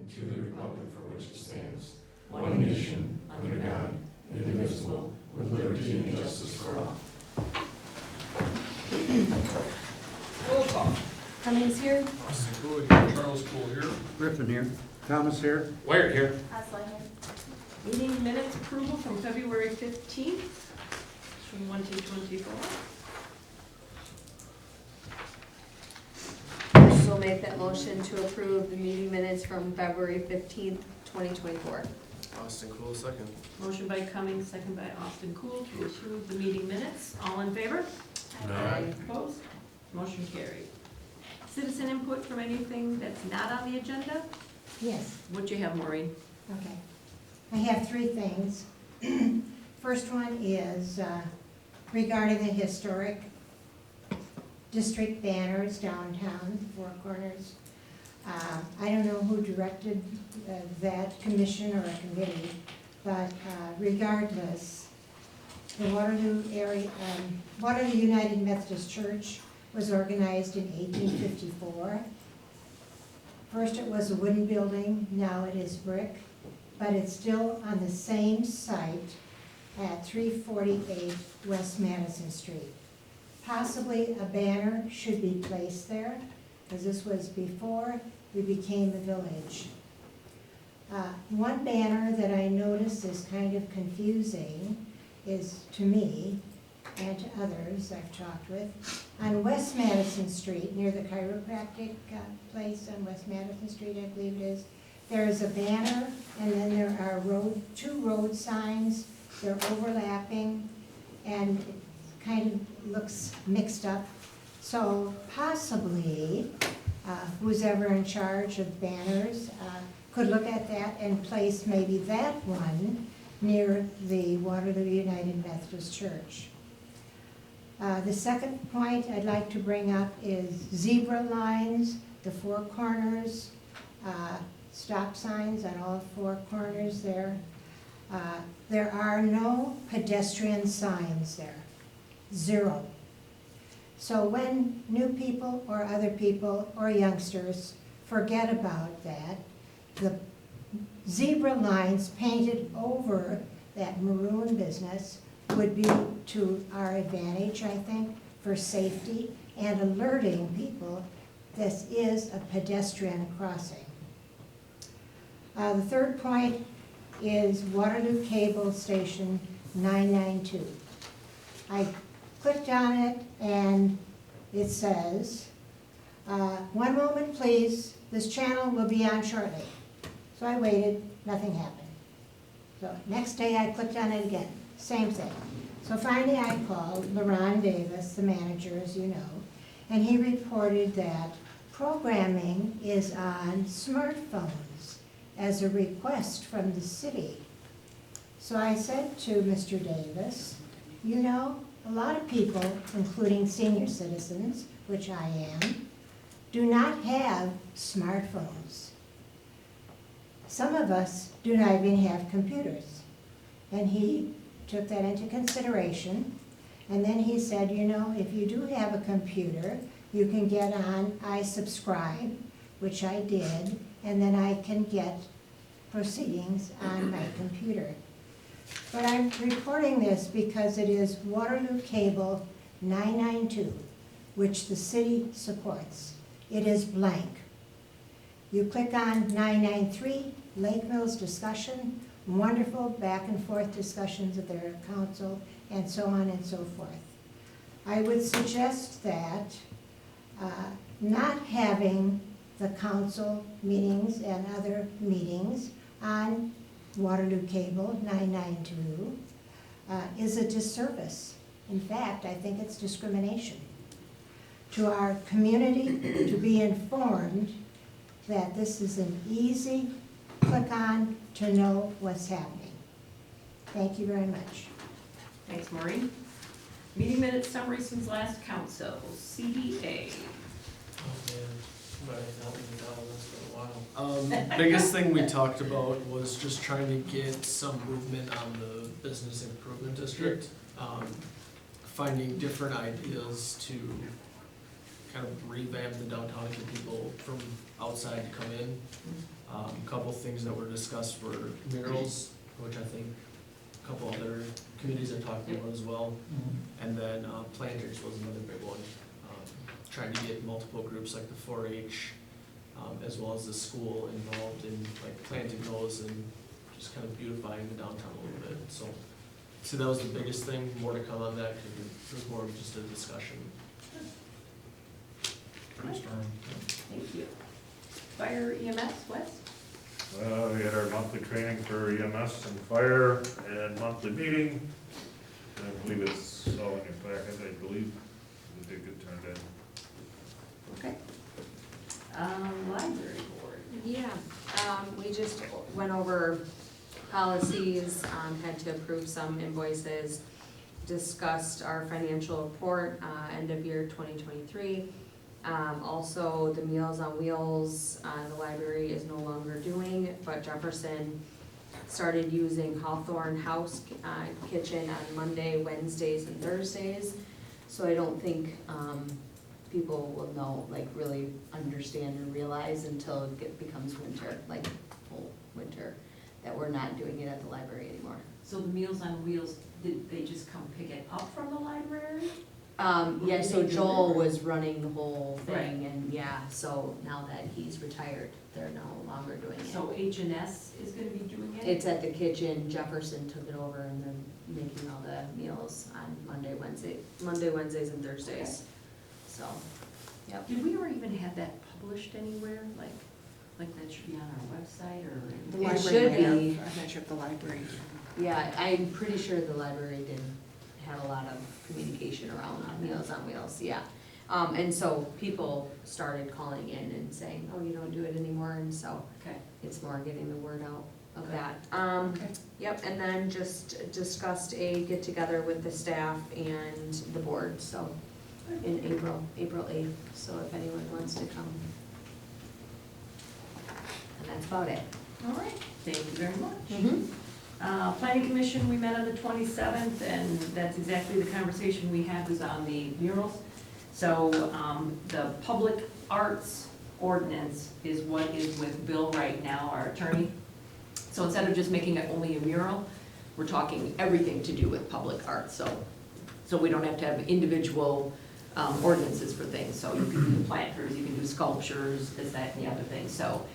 and to the republic for which it stands, one nation, under God, indivisible, with liberty and justice for all. Roll call. Cummings here. Austin Cool here. Charles Cool here. Griffin here. Thomas here. Wyatt here. Meeting minutes approval from February 15th, 2024. So make that motion to approve the meeting minutes from February 15th, 2024. Austin Cool second. Motion by Cummings, second by Austin Cool to approve the meeting minutes. All in favor? Aye. Opposed? Motion carried. Citizen input from anything that's not on the agenda? Yes, What'd you have, Maureen? okay. I have three things. First one is regarding the historic district banners downtown, Four Corners. I don't know who directed that commission or a committee, but regardless, the Waterloo area, Waterloo United Methodist Church was organized in 1854. First it was a wooden building, now it is brick, but it's still on the same site at 348 West Madison Street. Possibly a banner should be placed there, because this was before we became a village. One banner that I noticed is kind of confusing is, to me, and to others I've talked with, on West Madison Street, near the chiropractic place on West Madison Street, I believe it is, there is a banner, and then there are two road signs. They're overlapping, and it kind of looks mixed up. So possibly, who's ever in charge of banners could look at that and place maybe that one near the Waterloo United Methodist Church. The second point I'd like to bring up is zebra lines, the four corners, stop signs on all four corners there. There are no pedestrian signs there, zero. So when new people or other people or youngsters forget about that, the zebra lines painted over that maroon business would be to our advantage, I think, for safety and alerting people this is a pedestrian crossing. The third point is Waterloo Cable Station 992. I clicked on it and it says, one moment please, this channel will be on shortly. So I waited, nothing happened. So next day I clicked on it again, same thing. So finally I called LaRon Davis, the manager, as you know, and he reported that programming is on smartphones as a request from the city. So I said to Mr. Davis, you know, a lot of people, including senior citizens, which I am, do not have smartphones. Some of us do not even have computers. And he took that into consideration. And then he said, you know, if you do have a computer, you can get on iSubscribe, which I did, and then I can get proceedings on my computer. But I'm reporting this because it is Waterloo Cable 992, which the city supports. It is blank. You click on 993, Lake Mills discussion, wonderful back and forth discussions of their council, and so on and so forth. I would suggest that not having the council meetings and other meetings on Waterloo Cable 992 is a disservice. In fact, I think it's discrimination to our community to be informed that this is an easy click on to know what's happening. Thank you very much. Thanks, Maureen. Meeting minutes summary since last council, CDA. Oh man, somebody help me down on this for a while. Biggest thing we talked about was just trying to get some movement on the business improvement district. Finding different ideas to kind of revamp the downtown, get people from outside to come in. A couple things that were discussed were murals, which I think a couple other communities are talking about as well. And then planters was another big one. Trying to get multiple groups like the 4-H, as well as the school involved in like planting those and just kind of beautifying the downtown a little bit. So that was the biggest thing. More to come on that because it was more of just a discussion. Pretty strong. Thank you. Fire EMS, Wes? We had our monthly training for EMS and fire and monthly meeting. And I believe it's all in your packet, I believe. We did get turned in. Okay. Library board. Yeah, we just went over policies, had to approve some invoices, discussed our financial report, end of year 2023. Also, the Meals on Wheels, the library is no longer doing, but Jefferson started using Hawthorne House Kitchen on Monday, Wednesdays, and Thursdays. So I don't think people will know, like really understand and realize until it becomes winter, like full winter, that we're not doing it at the library anymore. So the Meals on Wheels, did they just come pick it up from the library? Yeah, so They Joel deliver. was running the whole Right. thing, and yeah, so now that he's retired, they're no longer doing it. So H&S is gonna be doing it? It's at the kitchen, Jefferson took it over and then making all the meals on Monday, Wednesdays, and Thursdays. So, yep. Did we ever even have that published anywhere? Like that should be on our website or? It The library should might have. be. I'm not sure if the library. Yeah, I'm pretty sure the library did have a lot of communication around Meals on Wheels, yeah. And so people started calling in and saying, oh, you don't do it anymore, and so Okay. it's more getting the word out of Okay. that. Okay. Yep, and then just discussed a get-together with the staff and the board, so in April 8th, so if anyone wants to come. And that's about it. All right, thank you very much. Mm-hmm. Planning Commission, we met on the 27th, and that's exactly the conversation we had was on the murals. So, the public arts ordinance is what is with Bill right now, our attorney. So instead of just making it only a mural, we're talking everything to do with public art, so we don't have to have individual ordinances for things. So you can do planters, you can do sculptures, this, that, and the other thing. So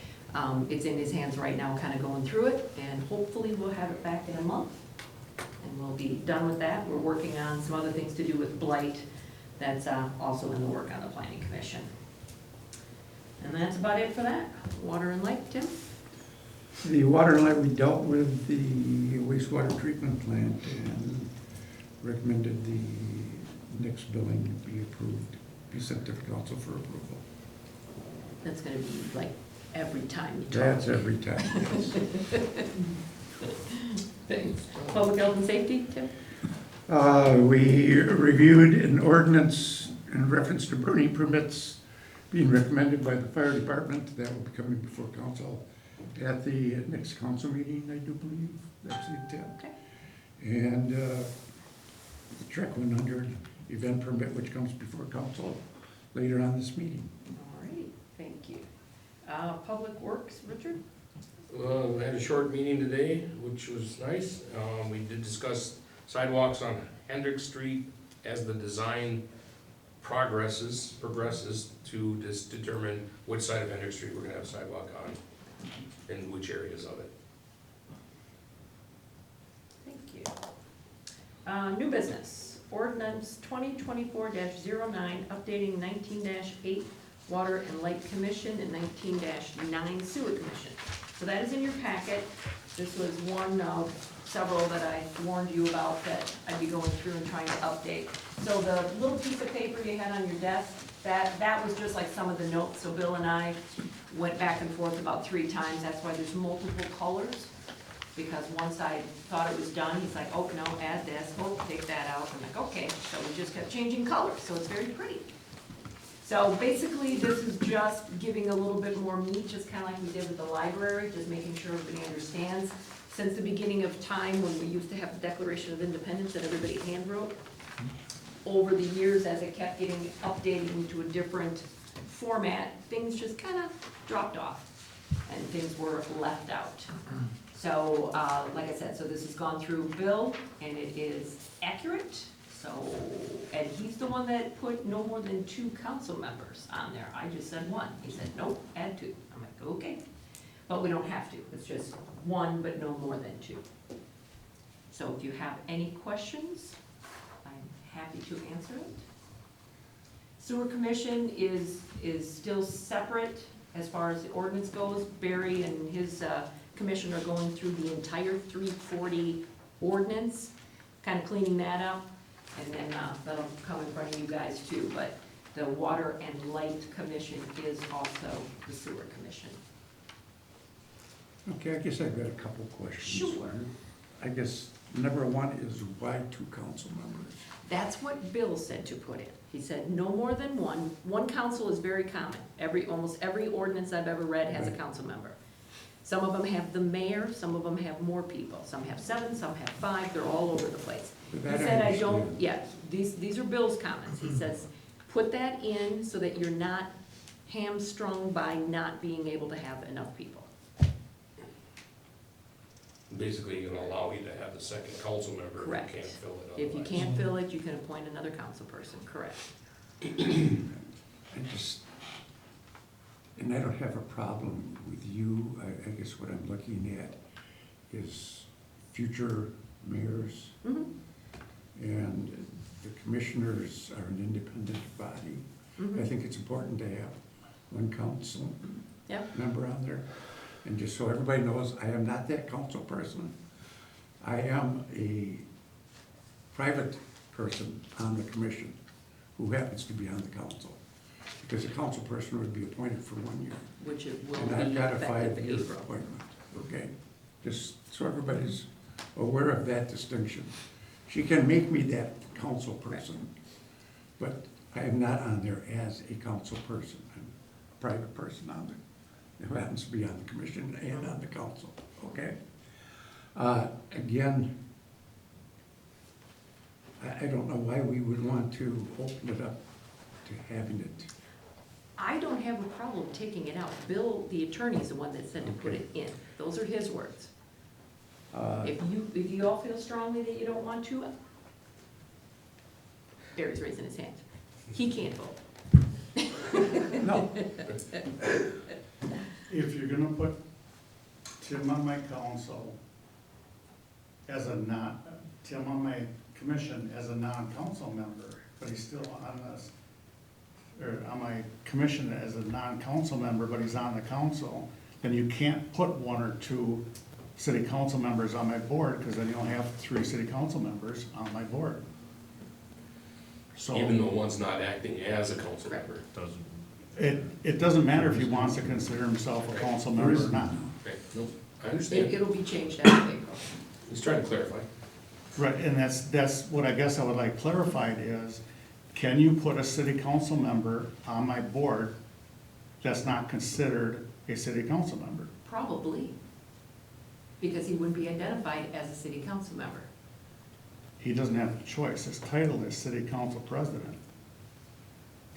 it's in his hands right now, kind of going through it, and hopefully we'll have it back in a month. And we'll be done with that. We're working on some other things to do with blight. That's also in the work on the Planning Commission. And that's about it for that. Water and light, Tim? The water and light, we dealt with the wastewater treatment plant and recommended the next billing be approved, be sent to the council for approval. That's gonna be like every time you talk. That's every time, yes. Thanks. Public health and safety, Tim? We reviewed an ordinance in reference to burning permits being recommended by the fire department. That will be coming before council at the next council meeting, I do believe. That's the intent. Okay. And the Trek 100 event permit, which comes before council later on this meeting. All right, thank you. Public Works, Richard? We had a short meeting today, which was nice. We did discuss sidewalks on Hendrick Street as the design progresses to just determine which side of Hendrick Street we're gonna have a sidewalk on and which areas of it. Thank you. New business, ordinance 2024-09, updating 19-8 Water and Light Commission and 19-9 Sewer Commission. So that is in your packet. This was one of several that I warned you about that I'd be going through and trying to update. So the little piece of paper you had on your desk, that was just like some of the notes. So Bill and I went back and forth about 3 times. That's why there's multiple colors. Because once I thought it was done, he's like, oh, no, add this, oh, take that out. I'm like, okay. So we just kept changing colors, so it's very pretty. So basically, this is just giving a little bit more meat, just kind of like we did with the library, just making sure everybody understands. Since the beginning of time, when we used to have the Declaration of Independence that everybody hand wrote, over the years, as it kept getting updated into a different format, things just kind of dropped off and things were left out. So, like I said, so this has gone through Bill and it is accurate. So, and he's the one that put no more than 2 council members on there. I just said 1. He said, nope, add 2. I'm like, okay. But we don't have to. It's just 1, but no more than 2. So if you have any questions, I'm happy to answer it. Sewer commission is still separate as far as the ordinance goes. Barry and his commission are going through the entire 340 ordinance, kind of cleaning that up, and then that'll come in front of you guys too. But the water and light commission is also the sewer commission. Okay, I guess I've got a couple questions. Sure. I guess number 1 is why 2 council members? That's what Bill said to put in. He said no more than 1. 1 council is very common. Almost every ordinance I've ever read has a council member. Some of them have the mayor, some of them have more people. Some have 7, some have 5, they're all over the place. He That said, I understand. yeah, these are Bill's comments. He says, put that in so that you're not hamstrung by not being able to have enough people. Basically, you're gonna allow you to have the second council member Correct. who can't fill it If you otherwise. can't fill it, you can appoint another council person, correct? I just, and I don't have a problem with you. I guess what I'm looking at is future mayors, Mhm, and the commissioners are an independent body. I mhm. think it's important to have 1 council Yep. member on there. And just so everybody knows, I am not that council person. I am a private person on the commission who happens to be on the council. Because a council person would be appointed for 1 year. Which it will And I've be got a effective 5-year April. appointment, okay? Just so everybody's aware of that distinction. She can make me that council person, but I am not on there as a council person. I'm a private person on there, who happens to be on the commission and on the council, okay? Again, I don't know why we would want to open it up to having it. I don't have a problem taking it out. Bill, the attorney, is the one that said to put it in. Those are his words. If you all feel strongly that you don't want to, Barry's raising his hand. He can't vote. No, If you're gonna put Tim on my council as a Tim on my commission as a non-council member, but he's still on this, or on my commission as a non-council member, but he's on the council, then you can't put 1 or 2 city council members on my board, because then you'll have 3 city council members on my board. So. Even though one's not acting as a council member. Doesn't, It doesn't matter if he wants to consider himself a council member or not. Okay, nope, I understand. It'll be changed after April. He's trying to clarify. Right, and that's what I guess I would like clarified is, can you put a city council member on my board that's not considered a city council member? Probably. Because he wouldn't be identified as a city council member. He doesn't have a choice, his title is city council president.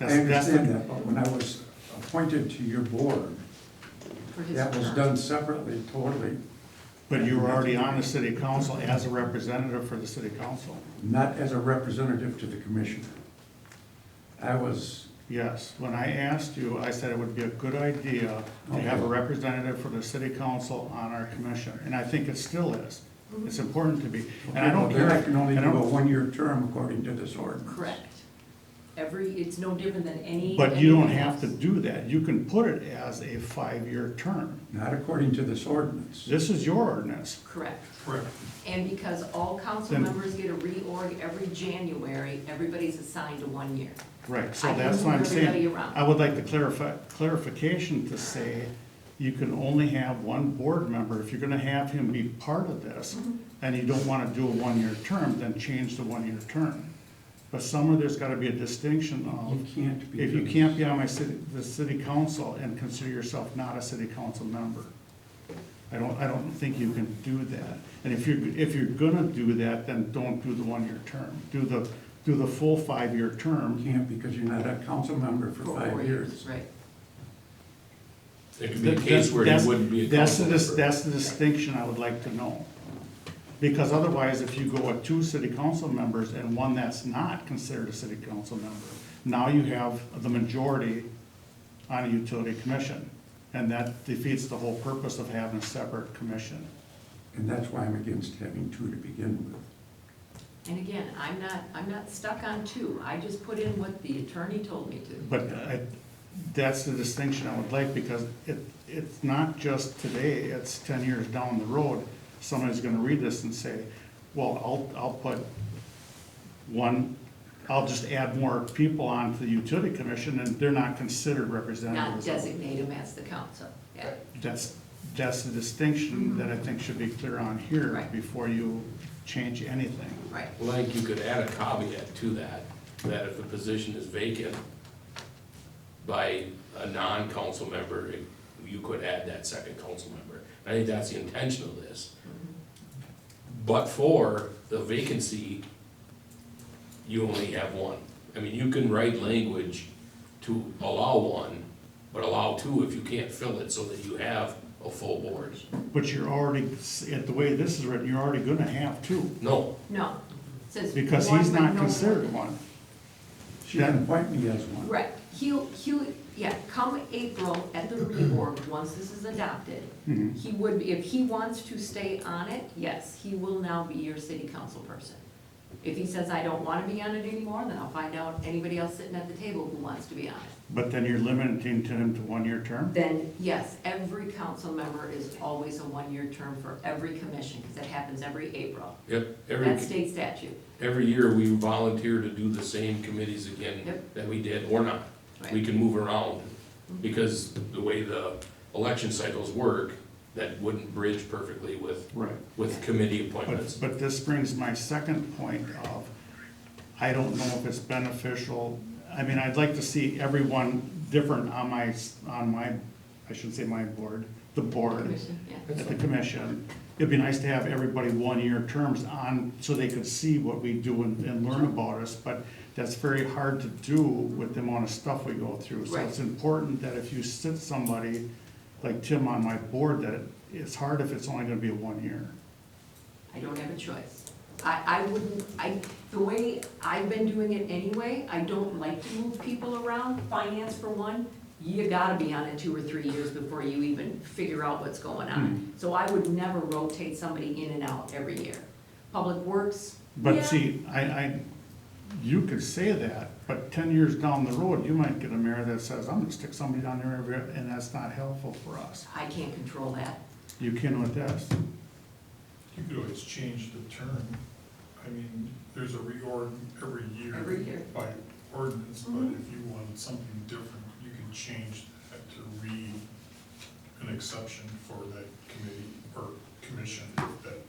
I That's understand that, but when I was appointed to your board, For his that was term. done separately, totally, But you were already on the city council as a representative for the city council. not as a representative to the commissioner. I was, Yes, when I asked you, I said it would be a good idea to have a representative for the city council on our commission, and I think it still is. It's important to be, and I don't there I care, can only I do a don't- 1-year term according to this ordinance. Correct. It's no different than any. but you don't anything have to else. do that. You can put it as a 5-year term. Not according to this ordinance. This is your ordinance. Correct. Correct. And because all council Then- members get a reorg every January, everybody's assigned to 1 year. Right, so I can that's what I'm move everybody saying. around. I would like the clarification to say, you can only have 1 board member. If you're gonna have him be part of this, Mm-hmm. and you don't wanna do a 1-year term, then change the 1-year term. But somewhere there's gotta be a distinction You of, can't be. if you can't be on the city council and consider yourself not a city council member. I don't think you can do that. And if you're gonna do that, then don't do the 1-year term. Do the do the full 5-year You term. can't because you're not a council member for 5 years. Right. It could be a case where he wouldn't be a That's council member. That's the distinction I would like to know. Because otherwise, if you go with 2 city council members and one that's not considered a city council member, now you have the majority on a utility commission. And that defeats the whole purpose of having a separate commission. And that's why I'm against having 2 to begin with. And again, I'm not stuck on 2. I just put in what the attorney told me to. But that's the distinction I would like, because it's not just today, it's 10 years down the road. Somebody's gonna read this and say, well, I'll put one, I'll just add more people onto the utility commission, and they're not considered Not representatives. designate him as the council, yeah. That's the distinction that I think should be clear on here Right. before you change anything. Right. Like, you could add a caveat to that, that if the position is vacant by a non-council member, you could add that second council member. I think that's the intention of this. But for the vacancy, you only have one. I mean, you can write language to allow one, but allow 2 if you can't fill it, so that you have a full board. But you're already, at the way this is written, you're already gonna have 2, No, No, it says. because one, he's but not no considered more. one. She didn't appoint me as one. Right, he'll, yeah, come April at the reorg, once this is adopted, Mhm. he would, if he wants to stay on it, yes, he will now be your city council person. If he says, I don't wanna be on it anymore, then I'll find out anybody else sitting at the table who wants to be on it. But then you're limiting to him to 1-year term? Then, yes, every council member is always a 1-year term for every commission, because that happens every April. yep, That's state statute. every year we volunteer to do the same committees again Yep. that we did, or not. We Right. can move around, because the way the election cycles work, that wouldn't bridge perfectly Right. with committee appointments. But this brings my second point of, I don't know if it's beneficial. I mean, I'd like to see everyone different on my, I shouldn't say my board, the board, Commission, yeah. at the commission. It'd be nice to have everybody 1-year terms on, so they could see what we do and learn about us, but that's very hard to do with the amount of stuff we go through. So Right. it's important that if you sit somebody like Tim on my board, that it's hard if it's only gonna be a 1-year. I don't have a choice. I wouldn't, the way I've been doing it anyway, I don't like to move people around. Finance for one, you gotta be on it 2 or 3 years before you even figure out what's going on. So I would never rotate somebody in and out every year. Public Works, But yeah. see, you could say that, but 10 years down the road, you might get a mayor that says, I'm gonna stick somebody down there every, and that's not helpful for us. I can't control that. You can with this. You could always change the term. I mean, there's a reorg every year. Every year. By ordinance, but Mhm. if you wanted something different, you can change that to read an exception for that committee or commission if that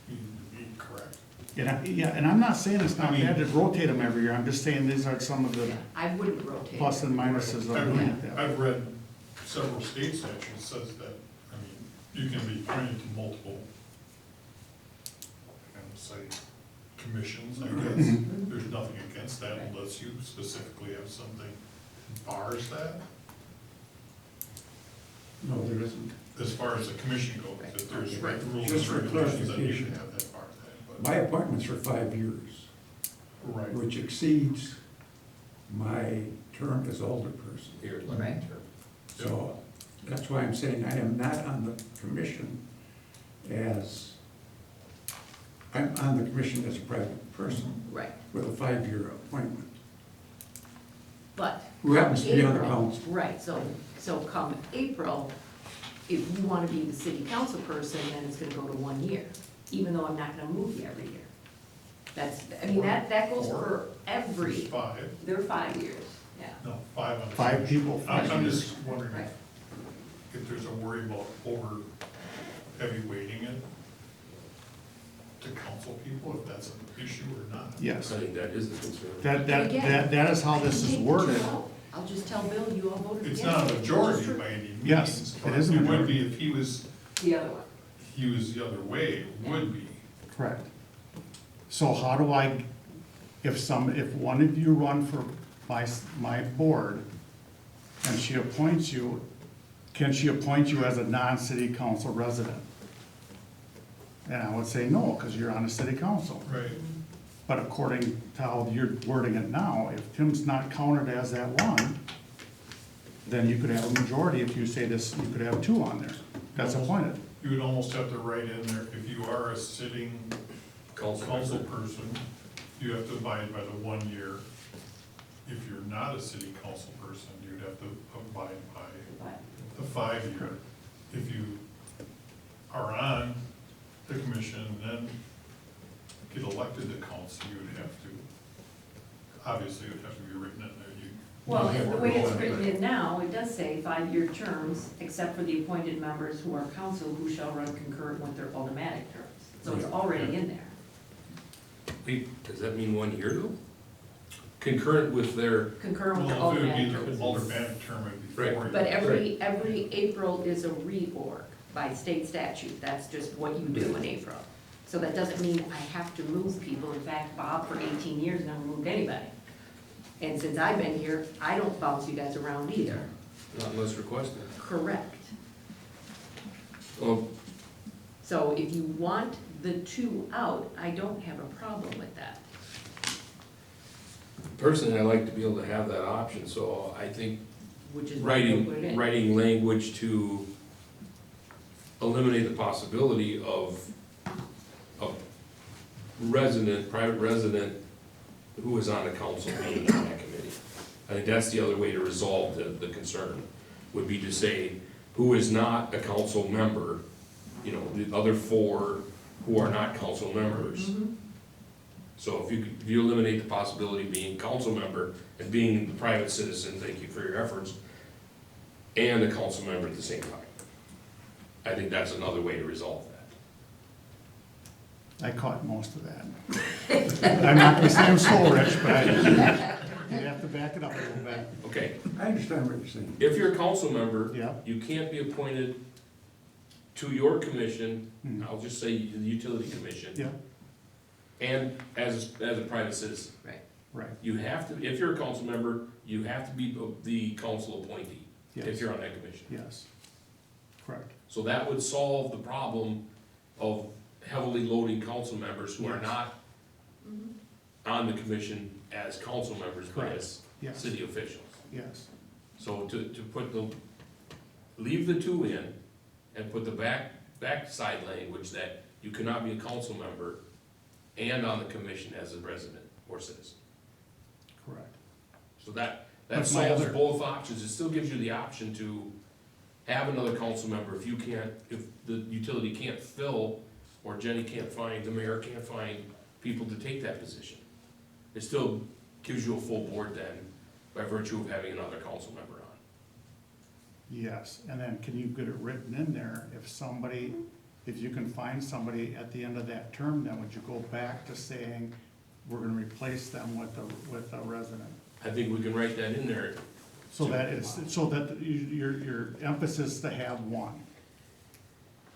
needed to be correct. And I'm not saying it's not I mean- bad to rotate them every year, I'm just saying these are some of the Yeah, I wouldn't rotate. plus and minuses of doing it that way. I've read several state statutes says that, I mean, you can be appointed to multiple, say, commissions, I guess. Mhm. There's nothing against that unless you specifically have something bars that, No, there isn't. as far as the commission goes, if there's Right. rules Just for and regulations, then you clarification. can have that bar that, My appointment's for 5 years, but, right. which exceeds my term as alderperson. Here, Right. So that's why I'm saying I am not on the commission I'm on the commission as a private person Right, with a 5-year appointment. but. Who happens to be on the April- council. Right, so come April, if you wanna be the city council person, then it's gonna go to 1 year, even though I'm not gonna move you every year. That goes for every, There's 5, they're 5 years, yeah. no, 5 on the. 5 people, I'm 5 years. just wondering Right. if there's a worry about over heavy weighting it to council people, if that's an issue or not. Yes, I think that is the concern. that is how this is Take what you worded. want. I'll just tell Bill, you all voted It's against it. not a majority It's by any means. Yes, it but is a It would majority. be if he was The other one. the other way, it would be. Correct. So how do I if one of you run for my board, and she appoints you, can she appoint you as a non-city council resident? And I would say no, because you're on the city council. Right. But according to how you're wording it now, if Tim's not counted as that one, then you could have a majority. If you say this, you could have two on there. That's appointed. You would almost have to write in there, if you are a sitting council person, you have to abide by the 1 year. If you're not a city council person, you'd have to abide by the 5 year. If you are on the commission and then get elected to council, you would have to, obviously it would have to be written in there. Well, the way it's written in now, it does say 5-year terms, except for the appointed members who are council who shall run concurrent with their automatic terms. So it's already in there. Wait, does that mean 1 year though? Concurrent with their, Concurrent with the Well, if it would automatic be terms. the automatic term, it'd be Right. 4 years. But every April is a reorg by state statute. That's just what you do in April. So that doesn't mean I have to move people. In fact, Bob for 18 years never moved anybody. And since I've been here, I don't bounce you guys around either. not unless requested. Correct. Well, So if you want the two out, I don't have a problem with that. personally, I like to be able to have that option, so I think Which is why we put it in. writing language to eliminate the possibility of a resident, private resident who is on a council being on that committee. I think that's the other way to resolve the concern, would be to say, who is not a council member, you know, the other 4 who are not council members. Mhm. So if you eliminate the possibility of being a council member and being the private citizen, thank you for your efforts, and a council member at the same time. I think that's another way to resolve that. I caught most of that. I'm not gonna say I'm so rich, but you have to back it up a little bit. Okay, I understand what you're saying. if you're a council member, Yeah. you can't be appointed to your commission, Hmm. I'll just say the utility commission, Yeah, and as a private citizen. right, You have to, if you're a council member, you have to be the council appointee, if yes, you're on that commission. yes, correct, So that would solve the problem of heavily loading council members who are Yes. not Mhm. on the commission as council members, but as yes, city officials. yes, So to put leave the 2 in and put the backside language that you cannot be a council member and on the commission as a resident or citizen. correct. So that But my solves other- both options. It still gives you the option to have another council member if you can't, if the utility can't fill, or Jenny can't find, the mayor can't find people to take that position. It still gives you a full board then, by virtue of having another council member on. Yes, and then can you get it written in there, if you can find somebody at the end of that term, then would you go back to saying, we're gonna replace them with a resident? I think we can write that in there. So that your emphasis to have one.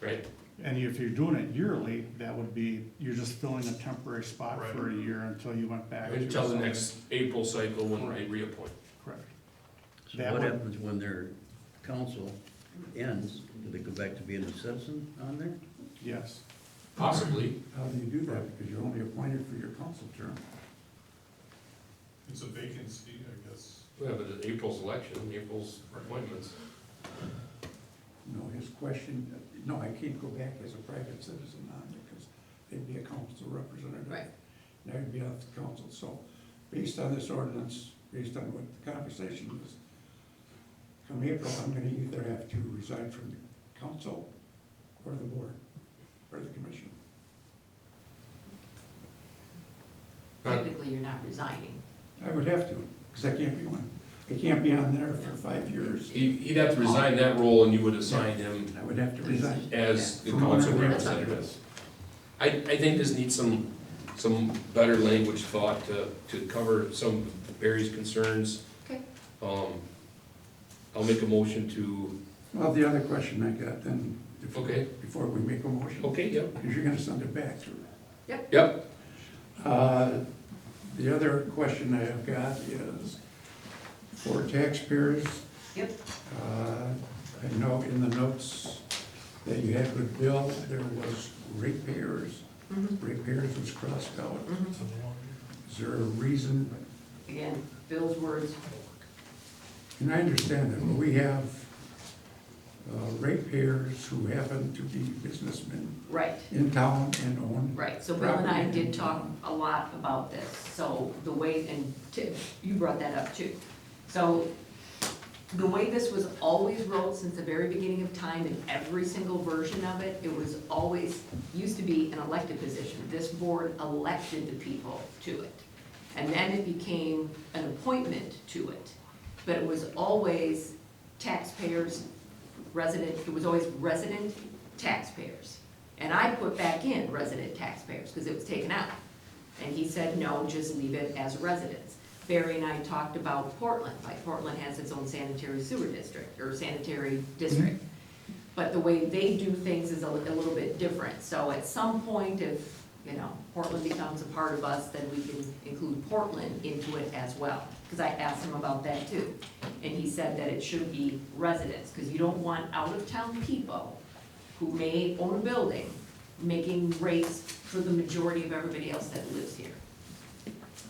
Right. And if you're doing it yearly, that would be, you're just filling a temporary spot Right. for a year until you went back. to Until the somebody. next April cycle when they Correct. reappoint. Correct. So That what would- happens when their council ends? Do they go back to being a citizen on there? Yes, Possibly. How do you do that? Because you're only appointed for your council term. It's a vacancy, I guess. Yeah, but it's April's election, April's appointments. No, his question, no, I can't go back as a private citizen on because they'd be a council representative. Right. And I would be off the council. So based on this ordinance, based on what the conversation was, come April, I'm gonna either have to resign from the council or the board, or the commission. Technically, you're not resigning. I would have to, because I can't be one. I can't be on there for 5 years. He'd have to resign that role and you would assign him I would have to resign. as the From council one or the other. representative. I think this needs some better language thought to cover some of Barry's concerns. Okay. I'll make a motion to, Well, the other question I got then, Okay. before we make a motion, okay, yep, because you're gonna send it back to her. yep, The other question I have got is for taxpayers. Yep. I know in the notes that you had with Bill, there was ratepayers. Mhm. Ratepayers was crossed out. Mhm. Is there a reason? Again, Bill's words. And I understand that, but we have ratepayers who happen to be businessmen Right. in town and own. Right, so Bill and I did talk a lot about this, so the way, and you brought that up too. So the way this was always wrote since the very beginning of time in every single version of it, it was always, used to be an elected position. This board elected the people to it. And then it became an appointment to it. But it was always taxpayers, resident, it was always resident taxpayers. And I put back in resident taxpayers, because it was taken out. And he said, no, just leave it as residents. Barry and I talked about Portland, like Portland has its own sanitary sewer district, or sanitary district. But the way they do things is a little bit different. So at some point, if, you know, Portland becomes a part of us, then we can include Portland into it as well. Because I asked him about that too. And he said that it should be residents, because you don't want out-of-town people who may own a building making rates for the majority of everybody else that lives here.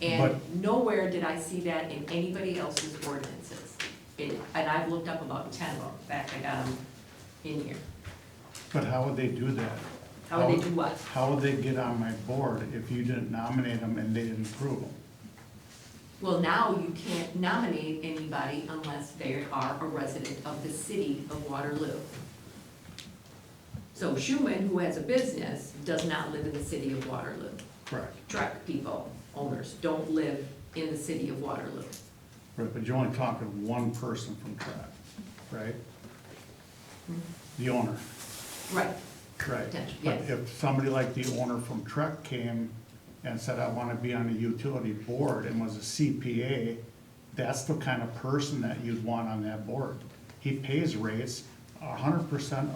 And nowhere did I see that in anybody else's ordinances. And I've looked up about 10 of them. In fact, I got them in here. But how would they do that? How would they do what? How would they get on my board if you didn't nominate them and they didn't approve them? Well, now you can't nominate anybody unless they are a resident of the city of Waterloo. So Schumann, who has a business, does not live in the city of Waterloo. Correct. Truck people, owners, don't live in the city of Waterloo. Right, but you're only talking one person from Track, right? The owner. Right. Right. Potential, But yes. if somebody like the owner from Trek came and said, I wanna be on the utility board and was a CPA, that's the kind of person that you'd want on that board. He pays rates, 100%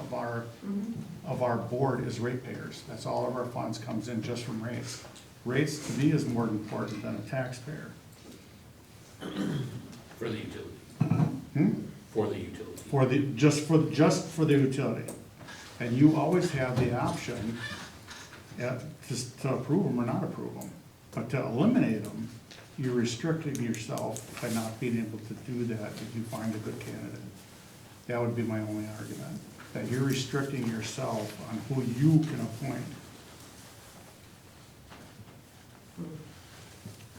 of our board is ratepayers. That's all of our funds comes in just from rates. Rates to me is more important than a taxpayer. For the utility. Hmm? For the utility. For the, just for the utility. And you always have the option to approve them or not approve them. But to eliminate them, you're restricting yourself by not being able to do that if you find a good candidate. That would be my only argument, that you're restricting yourself on who you can appoint.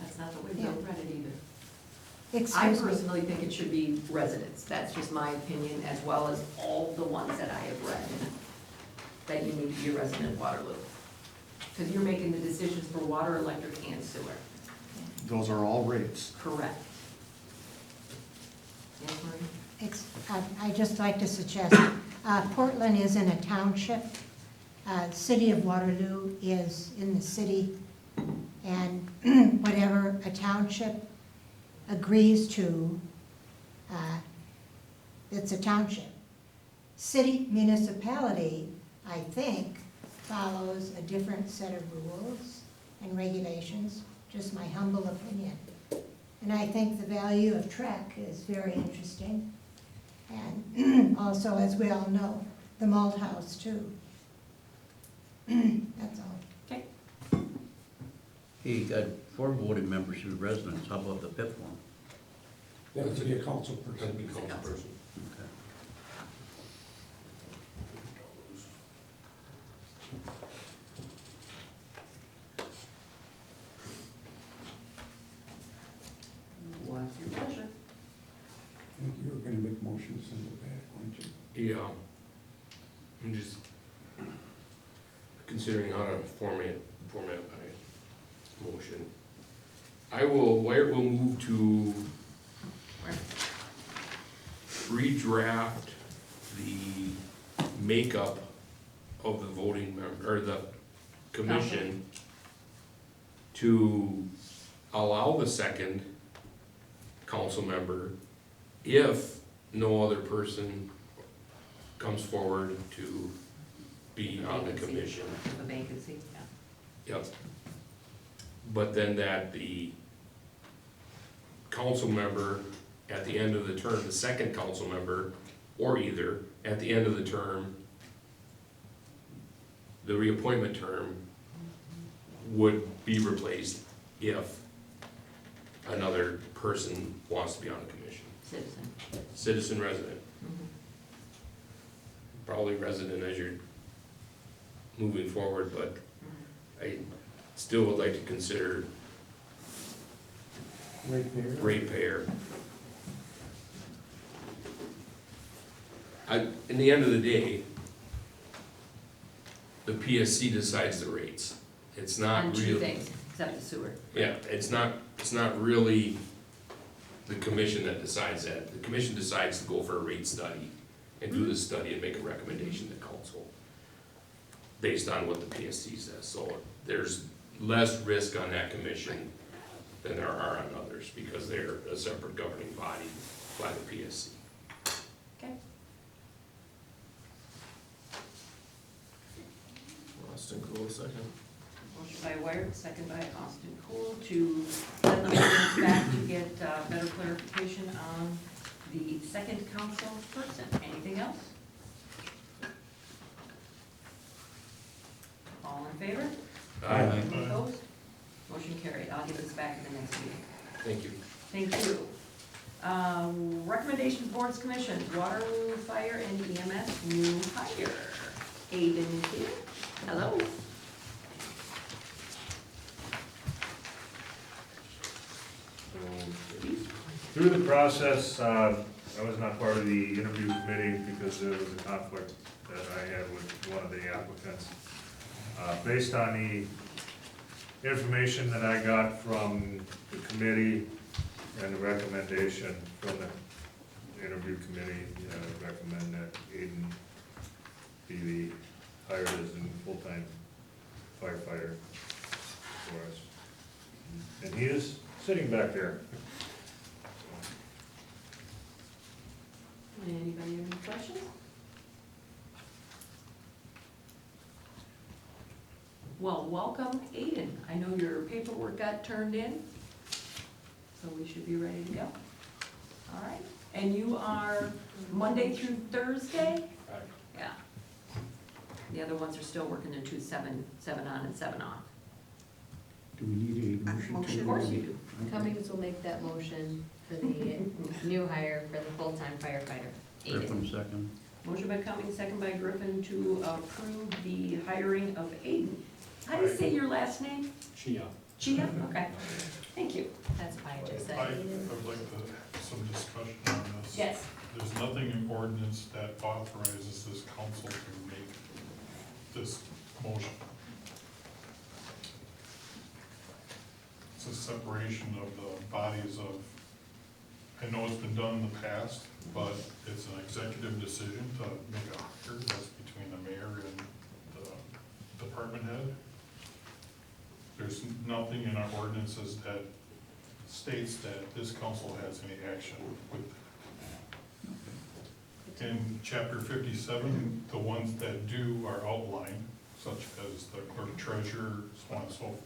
That's not the way Bill read it either. I Excuse me. personally think it should be residents. That's just my opinion, as well as all the ones that I have read, that you need to be a resident of Waterloo. Because you're making the decisions for water, electric, and sewer. Those are all rates. Correct. Yes, Marie? I'd just like to suggest, Portland is in a township. City of Waterloo is in the city. And whatever a township agrees to, it's a township. City municipality, I think, follows a different set of rules and regulations, just my humble opinion. And I think the value of Trek is very interesting. And also, as we all know, the malt house too. That's all. Okay. Hey, you got 4 voting members who are residents, how about the 5th one? That would be a council person. That'd be council person. Okay. What's your pleasure? I think you were gonna make motions and go back, weren't you? Yeah. I'm just considering how to format my motion. Wyatt will move to redraft the makeup of the voting member, or the commission, to allow the second council member if no other person comes forward to be on the commission. A vacancy, yeah. Yep. But then that council member at the end of the term, the second council member, or either, at the end of the term, the reappointment term would be replaced if another person wants to be on the commission. Citizen. Citizen resident, Mhm. probably resident as you're moving forward, but I still would like to consider ratepayer. In the end of the day, the PSC decides the rates. It's not On really. two things, except the sewer. Yeah, it's not really the commission that decides that. The commission decides to go for a rate study and do the study and make a recommendation to council based on what the PSC says. So there's less risk on that commission than there are on others because they're a separate governing body by the PSC. Okay. Austin Cool, second. Motion by Wired, second by Austin Cool, to send the ordinance back to get better clarification on the second council person. Anything else? All in favor? Opposed? Motion carried. I'll give this back in the next meeting. Thank you. Thank you. Recommendations, boards, commissions, Waterloo Fire and EMS, new hire. Aiden is here. Hello. Through the process, I was not part of the interview committee because there was a conflict that I had with one of the applicants. Based on the information that I got from the committee and the recommendation from the interview committee, I recommend that Aiden be hired as a full-time firefighter for us. And he is sitting back there. Anybody have any questions? Well, welcome, Aiden. I know your paperwork got turned in, so we should be ready to go. All right, and you are Monday through Thursday? Yeah. The other ones are still working the 2, 7 on and 7 off. Do we need a motion to? Of course you do. Cummings will make that motion for the new hire for the full-time firefighter. Griffin, second. Motion by Cummings, second by Griffin to approve the hiring of Aiden. How do you say your last name? Chia. Chia? Okay, thank you. That's why I just said. I would like to have some discussion on this. Yes. There's nothing in ordinance that authorizes this council to make this motion. It's a separation of the bodies of, I know it's been done in the past, but it's an executive decision to make a hire that's between the mayor and the department head. There's nothing in our ordinances that states that this council has any action with that. In chapter 57, the ones that do are outlined, such as the clerk treasurer, so on and so forth,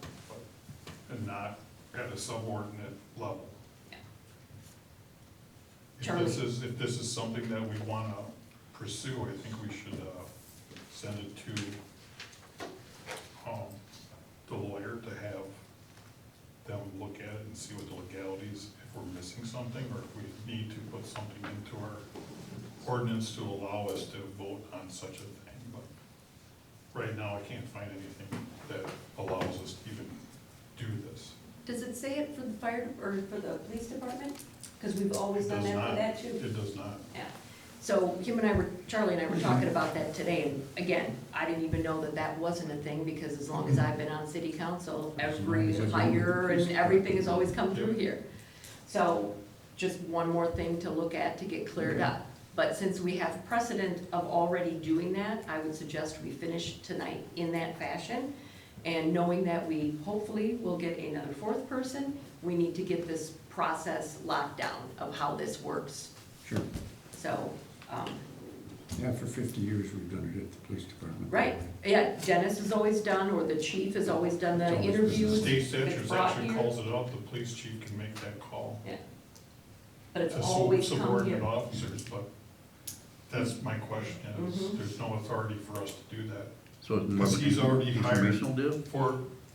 and not at a subordinate level. If this is something that we wanna pursue, I think we should, send it to, the lawyer to have them look at it and see what the legalities, if we're missing something, or if we need to put something into our ordinance to allow us to vote on such a thing, but right now I can't find anything that allows us to even do this. Does it say it for the fire, or for the police department? Because we've always It done does that for not. that too. It does not. Yeah. So Charlie and I were talking about that today, and again, I didn't even know that that wasn't a thing, because as long as I've been on city council, every hire and everything has always come through here. So, just one more thing to look at to get cleared up. But since we have precedent of already doing that, I would suggest we finish tonight in that fashion. And knowing that we hopefully will get another fourth person, we need to get this process locked down of how this works. Sure. So, Yeah, for 50 years, we've done it at the police department. right, yeah, Dennis has always done, or the chief has always done the It's always been interviews. State that's statute brought actually here. calls it out, the police chief can make that call. Yeah, but it's to always come subordinate here. officers, but that's my question, is Mhm. there's no authority for us to do that. So it's more of Because he's already a hired. informational deal?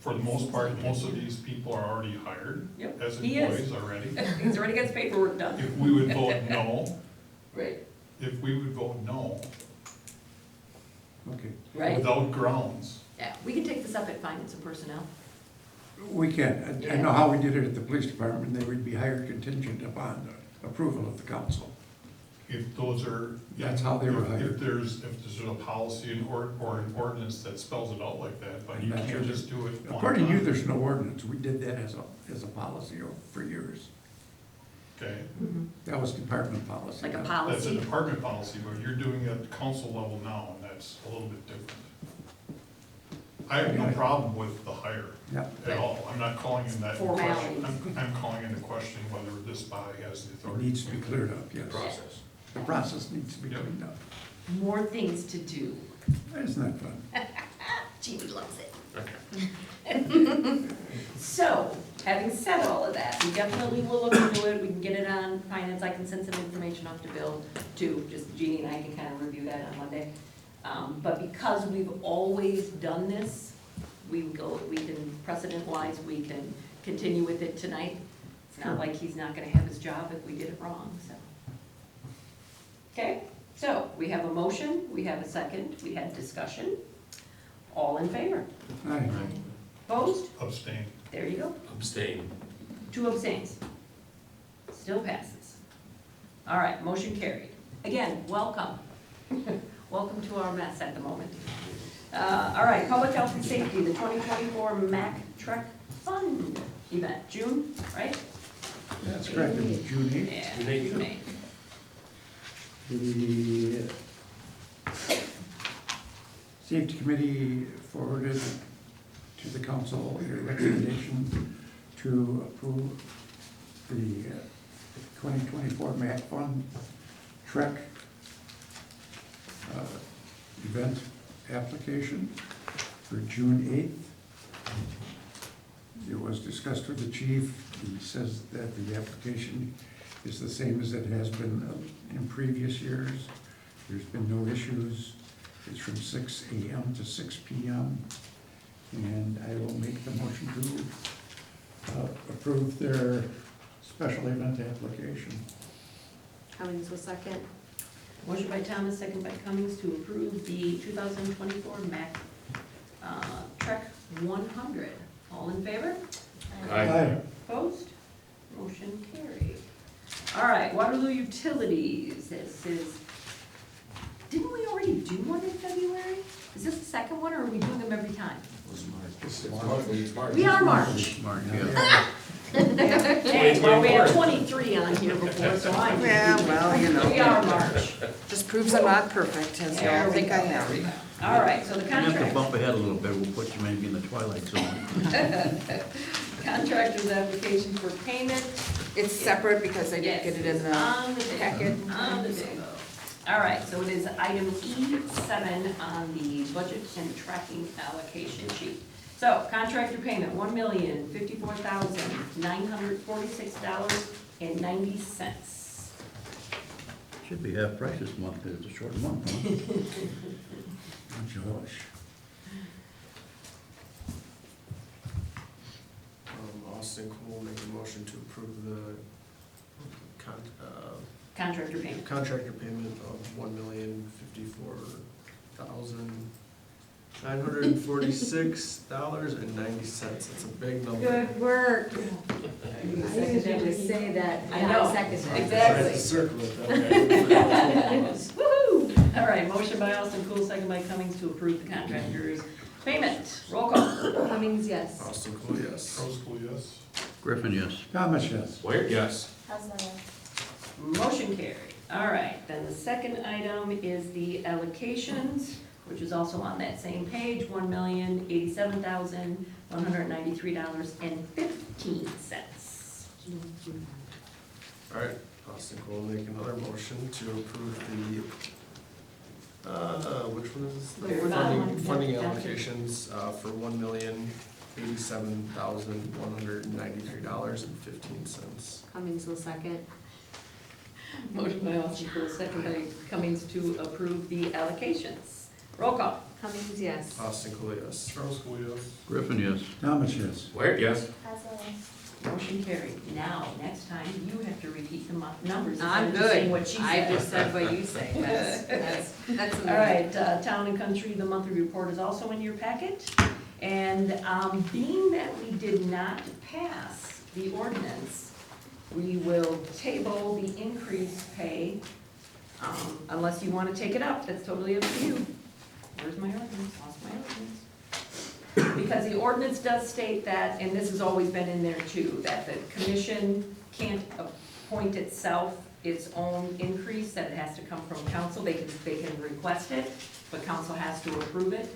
For the most part, most of these people are already hired Yep, as he is. employees already. He's already got his paperwork done. If we would vote no, Right. if we would vote no, Okay, Right? without grounds, Yeah, we can take this up at finance and personnel. we can. I know how we did it at the police department. They would be hired contingent upon the approval of the council. if those are. That's how they were if- hired. If there's a policy or an ordinance that spells it out like that, but you And that's can't what- just do it one According to you, time. there's no ordinance. We did that as a policy for years. Okay, That was department policy. Like a that's a policy. department policy, but you're doing it at the council level now, and that's a little bit different. I have no problem with the hire Yeah, at all. I'm not calling in that in question. Formalities. I'm calling into question whether this body has the it authority. needs to be cleared up, yes. Process. The process needs to be cleaned up. More things to do. Isn't that fun? Jeannie loves it. So, having said all of that, we definitely will look into it, we can get it on finance, I can send some information off to Bill too, just Jeannie and I can kind of review that on Monday. But because we've always done this, we can, precedent-wise, we can continue with it tonight. It's not like he's not gonna have his job if we did it wrong, so. Okay, so we have a motion, we have a second, we had discussion. All in favor? Aye. Opposed? Abstain. There you go. Abstain. 2 abstains. Still passes. All right, motion carried. Again, welcome. Welcome to our mess at the moment. All right, public health and safety, the 2024 MAC Trek Fund event, June, right? That's correct, it was June 8th. Yeah, June 8th. June 8th. The safety committee forwarded to the council a recommendation to approve the 2024 MAC Fund Trek event application for June 8th. It was discussed with the chief. He says that the application is the same as it has been in previous years. There's been no issues. It's from 6 a.m. to 6 p.m. And I will make the motion to approve their special event application. Cummings was second. Motion by Thomas, second by Cummings to approve the 2024 MAC Trek 100. All in favor? Aye. Opposed? Motion carried. All right, Waterloo Utilities, this is, didn't we already do one in February? Is this the second one, or are we doing them every time? We are March. Mark, yeah. Hey, well, we had 23 on here before, so I. Yeah, well, you know. We are March. Just proves I'm not perfect, as you There all we think I go. am. All right, so the We have to contract, bump ahead a little bit, we'll put you maybe in the twilight zone. contractor's application for payment. It's separate because I didn't get it in the On the packet. table, on the table. All right, so it is item E7 on the budget and tracking allocation sheet. So contractor payment, $1,054,946.90. Should be half price this month, because it's a short month, huh? Oh, Josh. Austin Cool make a motion to approve the Contractor payment. contractor payment of $1,054,946.90. It's a big number. Good work. I usually say that. I know, Second. Tried exactly. to circle it, but Woo-hoo! All right, motion by Austin Cool, second by Cummings to approve the contractor's payment. Roll call. Cummings, yes. Austin Cool, yes. Roscoe, yes? Griffin, yes. Thomas, yes. Where, yes. Motion carried. All right, then the second item is the allocations, which is also on that same page, $1,087,193.15. All right, Austin Cool make another motion to approve the, which one is this? We're not on. Funding allocations, for $1,087,193.15. Cummings will second. Motion by Austin, second by Cummings to approve the allocations. Roll call. Cummings, yes. Austin Cool, yes. Charles Cole, yes. Griffin, yes. Thomas, yes. Where, yes? Motion carried. Now, next time, you have to repeat the numbers. I'm instead of just saying good. what she I said. just said what you say. That's All right, Town and Country, the monthly report is also in your packet. And being that we did not pass the ordinance, we will table the increased pay, unless you want to take it up, that's totally up to you. Where's my ordinance? Lost my ordinance. Because the ordinance does state that, and this has always been in there too, that the commission can't appoint itself its own increase, that it has to come from council. They can request it, but council has to approve it.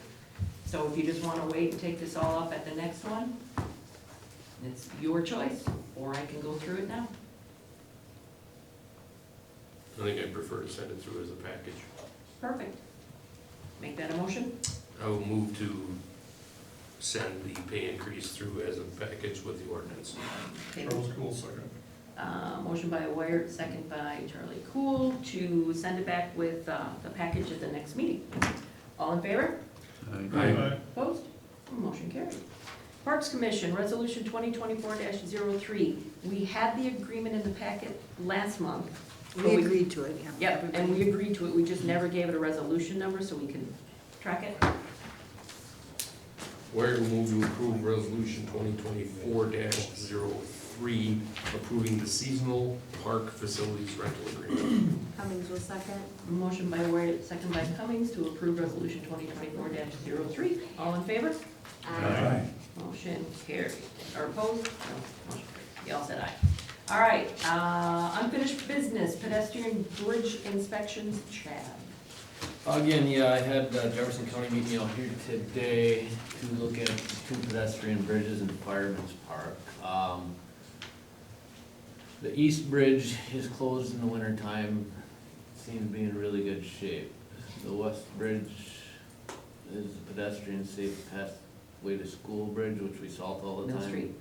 So if you just want to wait and take this all up at the next one, it's your choice, or I can go through it now. I think I'd prefer to send it through as a package. Perfect. Make that a motion? I will move to send the pay increase through as a package with the ordinance. Okay. Charles Cole, second. Motion by Wired, second by Charlie Cool, to send it back with the package at the next meeting. All in favor? Aye. Opposed? Motion carried. Parks Commission, Resolution 2024-03. We had the agreement in the packet last month. but We agreed to it, yeah. Yep, and we agreed to it, we just never gave it a resolution number so we can track it. Where will move to approve resolution 2024-03, approving the seasonal park facilities rental agreement. Cummings will second. Motion by Wired, second by Cummings, to approve Resolution 2024-03. All in favor? Aye. Motion carried. Or opposed? No, motion carried. You all said aye. All right, unfinished business, pedestrian bridge inspections, Chad. Again, yeah, I had Jefferson County meet me out here today to look at 2 pedestrian bridges in Fireman's Park. The east bridge is closed in the wintertime, seems to be in really good shape. The west bridge is a pedestrian safe pathway to school bridge, which we salt all the Mill time. Street.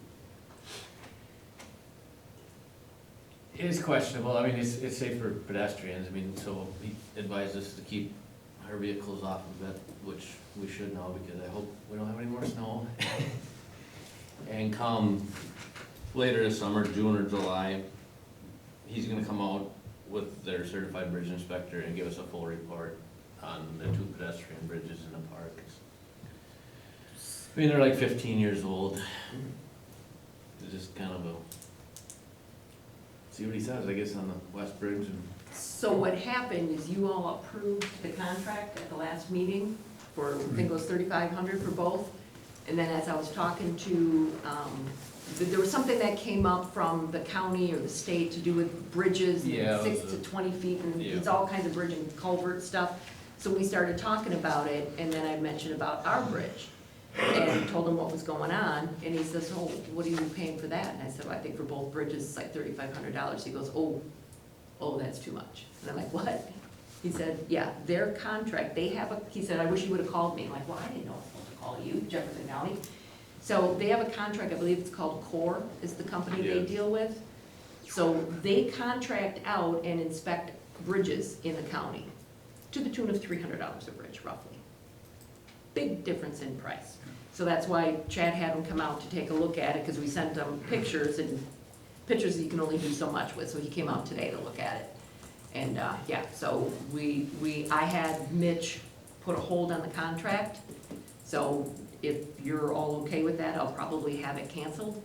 It is questionable, I mean, it's safe for pedestrians, I mean, so he advised us to keep our vehicles off of it, which we should now, because I hope we don't have any more snow. And come later this summer, June or July, he's gonna come out with their certified bridge inspector and give us a full report on the 2 pedestrian bridges in the park. I mean, they're like 15 years old. It's just kind of a, see what he says, I guess, on the west bridge and. So what happened is you all approved the contract at the last meeting for, I think it was $3,500 for both. And then as I was talking to, there was something that came up from the county or the state to do with bridges, Yeah, 6 to 20 feet, and yeah. it's all kinds of bridge and culvert stuff. So we started talking about it, and then I mentioned about our bridge. And told him what was going on, and he says, oh, what are you paying for that? And I said, well, I think for both bridges, it's like $3,500. He goes, oh, that's too much. And I'm like, what? He said, yeah, their contract, they have a, he said, I wish you would have called me. I'm like, well, I didn't know I was supposed to call you, Jefferson County. So they have a contract, I believe it's called CORE, is the company they Yes. deal with. So they contract out and inspect bridges in the county to the tune of $300 a bridge, roughly. Big difference in price. So that's why Chad had him come out to take a look at it, because we sent him pictures, and pictures you can only do so much with, so he came out today to look at it. And, yeah, so I had Mitch put a hold on the contract, so if you're all okay with that, I'll probably have it canceled,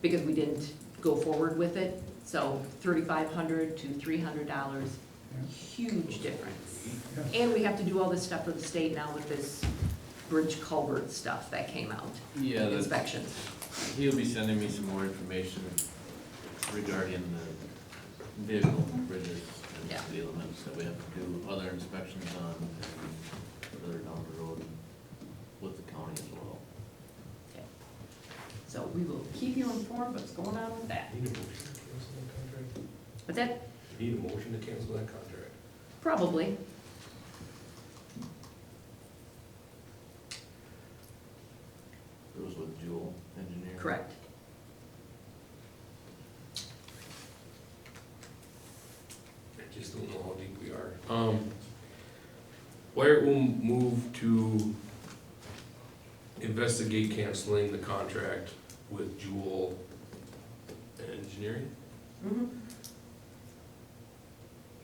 because we didn't go forward with it. So $3,500 to $300, huge difference. And we have to do all this stuff for the state now with this bridge culvert stuff that came out. Yeah, that's, Inspections. he'll be sending me some more information regarding the vehicle bridges Yeah. and the elements that we have to do other inspections on and further down the road with the county as well. Okay. So we will keep you informed what's going on with that. Need a motion to cancel that contract? But that, Need a motion to cancel that contract? probably, It was with Jewel Engineering. correct. Wyatt will move to investigate canceling the contract with Jewel Engineering. Mhm.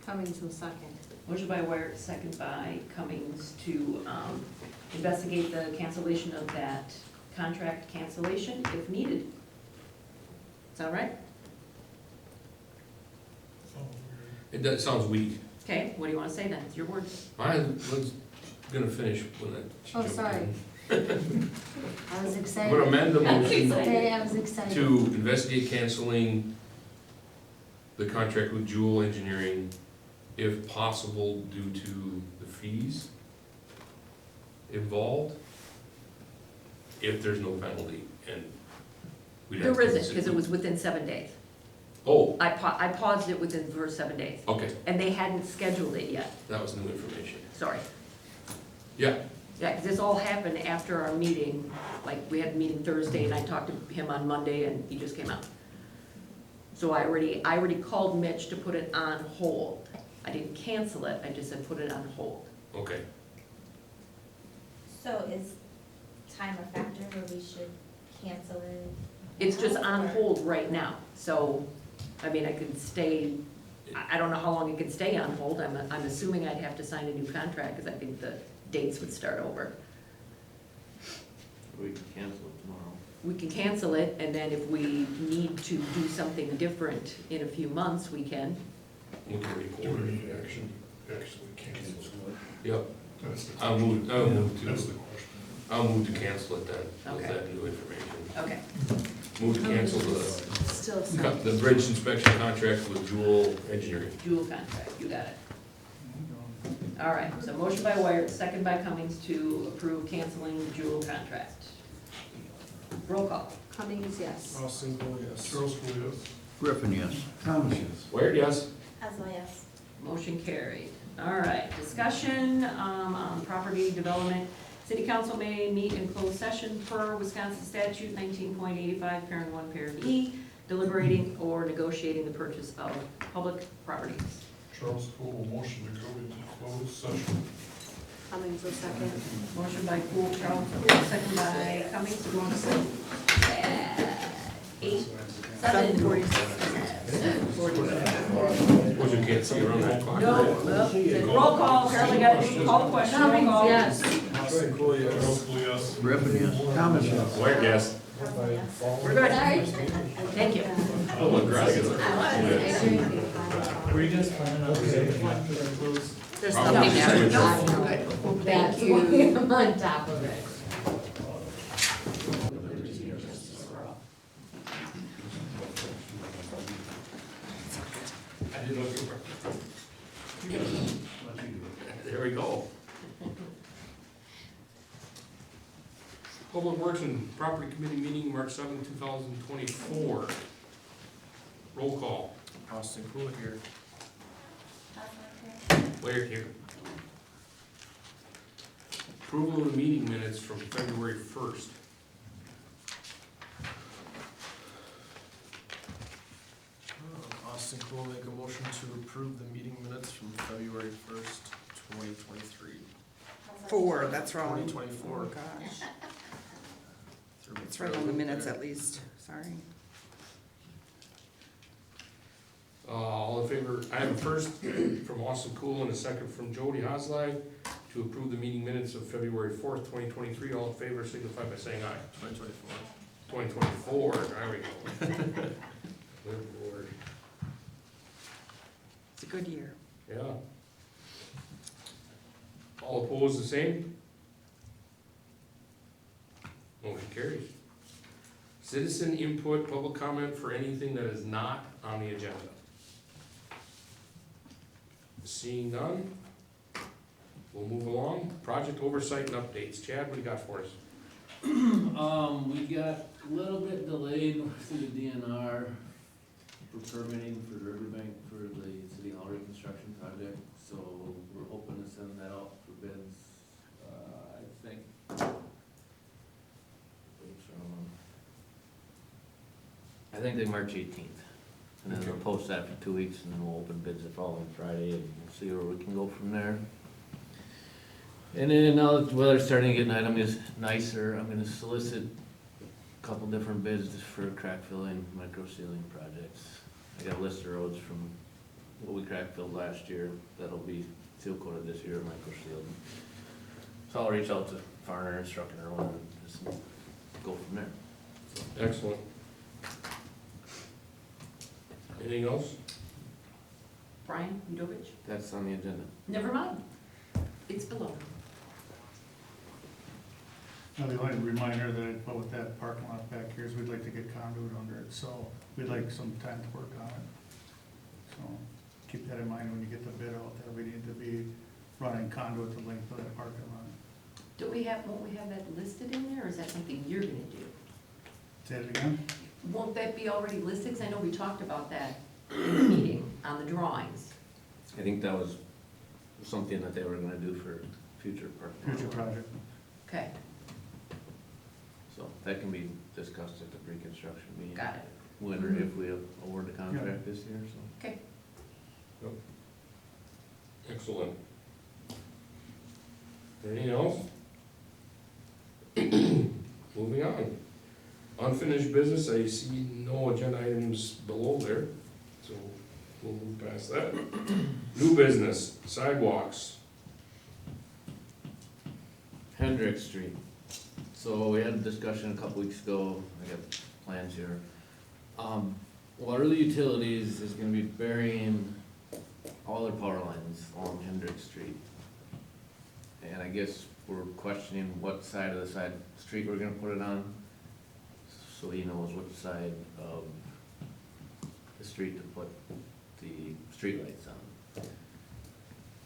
Cummings will second. Motion by Wyatt, second by Cummings to investigate the cancellation of that contract cancellation if needed. Sound right? It does, sounds weak. Okay, what do you want to say then? It's your words. I was gonna finish when that. Oh, sorry. I was I'm excited. gonna amend the motion Okay, I was excited. to investigate canceling the contract with Jewel Engineering if possible due to the fees involved, if there's no penalty, and we'd have to. There isn't, because it was within 7 days. Oh, I paused it within the first 7 days, okay, and they hadn't scheduled it yet, that was new information. sorry. Yeah, Yeah, because this all happened after our meeting, like, we had a meeting Thursday, and I talked to him on Monday, and he just came out. So I already called Mitch to put it on hold. I didn't cancel it, I just said put it on hold. okay. So is time a factor where we should cancel it? It's just on Or- hold right now, so, I mean, I could stay, I don't know how long it could stay on hold. I'm assuming I'd have to sign a new contract, because I think the dates would start over. We can cancel it tomorrow. We can cancel it, and then if we need to do something different in a few months, we can. We can Do record we it. need action, actually cancel it? Yep, That's the. I'll move That's to, the question. I'll move to cancel it then, with Okay. that new information. Okay. Move to cancel Still the bridge inspection contract with Jewel Engineering. Dual contract, you got it. All right, so motion by Wyatt, second by Cummings to approve canceling the Jewel contract. Roll call. Cummings, yes. Austin Cool, yes. Charles, yes. Griffin, yes. Thomas, yes. Wyatt, yes? As well, yes. Motion carried. All right, discussion on property development. City council may meet in closed session per Wisconsin statute 19.85, parent 1, parent E, deliberating or negotiating the purchase of public properties. Charles Cole, motion to go into closed session. Cummings will second. Motion by Cool, Charles Cool, second by Cummings, to go into session. 7:47. Suppose you can't see around that clock. No, roll call, apparently got to call the question, roll Cummings, call. yes. Austin Cool, yes. Charles Cole, yes. Griffin, yes. Thomas, yes. Wyatt, yes? We're good. Thank you. Oh, look, Greg. Were you guys planning on saving after that close? There's Oh, something no. there. No. Thank you. I'm on top of it. I did look over. There we go. Public Works and Property Committee meeting, March 7, 2024. Roll call. Austin Cool here. Wyatt here. Approval of the meeting minutes from February 1st. Austin Cool, make a motion to approve the meeting minutes from February 1st, 2023. 4, that's wrong. 2024. Oh, gosh. It's right on the minutes at least, sorry. All in favor, I have a first from Austin Cool and a second from Jody Haslide to approve the meeting minutes of February 4th, 2023. All in favor signify by saying aye. 2024. 2024, there we go. Good lord, It's a good year. yeah. All opposed, the same? Motion carries. Citizen input, public comment for anything that is not on the agenda. Seeing none, we'll move along. Project oversight and updates. Chad, what do you got for us? We got a little bit delayed through the DNR for permitting for Riverbank for the City Hall reconstruction project, so we're hoping to send that out for bids, I think. I think they March 18th, and then we'll post that for 2 weeks, and then we'll open bids the following Friday, and we'll see where we can go from there. And then now that the weather's starting to get nicer, I'm gonna solicit a couple different bids for crack filling, micro sealing projects. I got a list of roads from what we crack filled last year, that'll be seal coated this year, micro sealed. So I'll reach out to Farner and Struck and Irwin and just go from there. Excellent. Anything else? Brian Udovich? That's on the agenda. Never mind. It's below. Now, the only reminder that I put with that parking lot back here is we'd like to get conduit under it, so we'd like some time to work on it. So keep that in mind when you get the bid out, that we need to be running conduit the length of that parking lot. Won't we have that listed in there, or is that something you're gonna do? Say it again? Won't that be already listed? 'Cause I know we talked about that in the meeting on the drawings. I think that was something that they were gonna do for future park. Future project. Okay, So that can be discussed at the pre-construction meeting. got it. When or if we award the contract this year, so. Okay. Excellent. Anything else? Moving on. Unfinished business, I see no agenda items below there, so we'll move past that. New business, sidewalks. Hendrick Street. So we had a discussion a couple weeks ago, I got plans here. Waterloo Utilities is gonna be burying all their power lines along Hendrick Street. And I guess we're questioning what side of the street we're gonna put it on, so he knows which side of the street to put the streetlights on.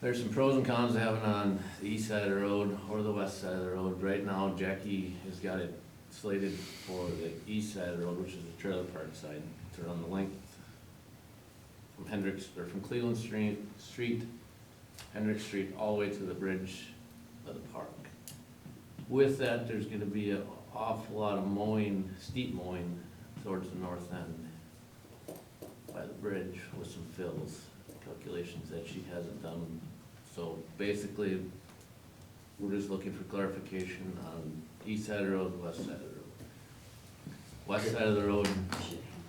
There's some pros and cons to having it on the east side of the road or the west side of the road. Right now, Jackie has got it slated for the east side of the road, which is the trailer park side, to run the length from from Cleveland Street, Hendrick Street, all the way to the bridge of the park. With that, there's gonna be an awful lot of mowing, steep mowing towards the north end by the bridge with some fills, calculations that she hasn't done. So basically, we're just looking for clarification on east side of the road, west side of the road. West side of the road, Should have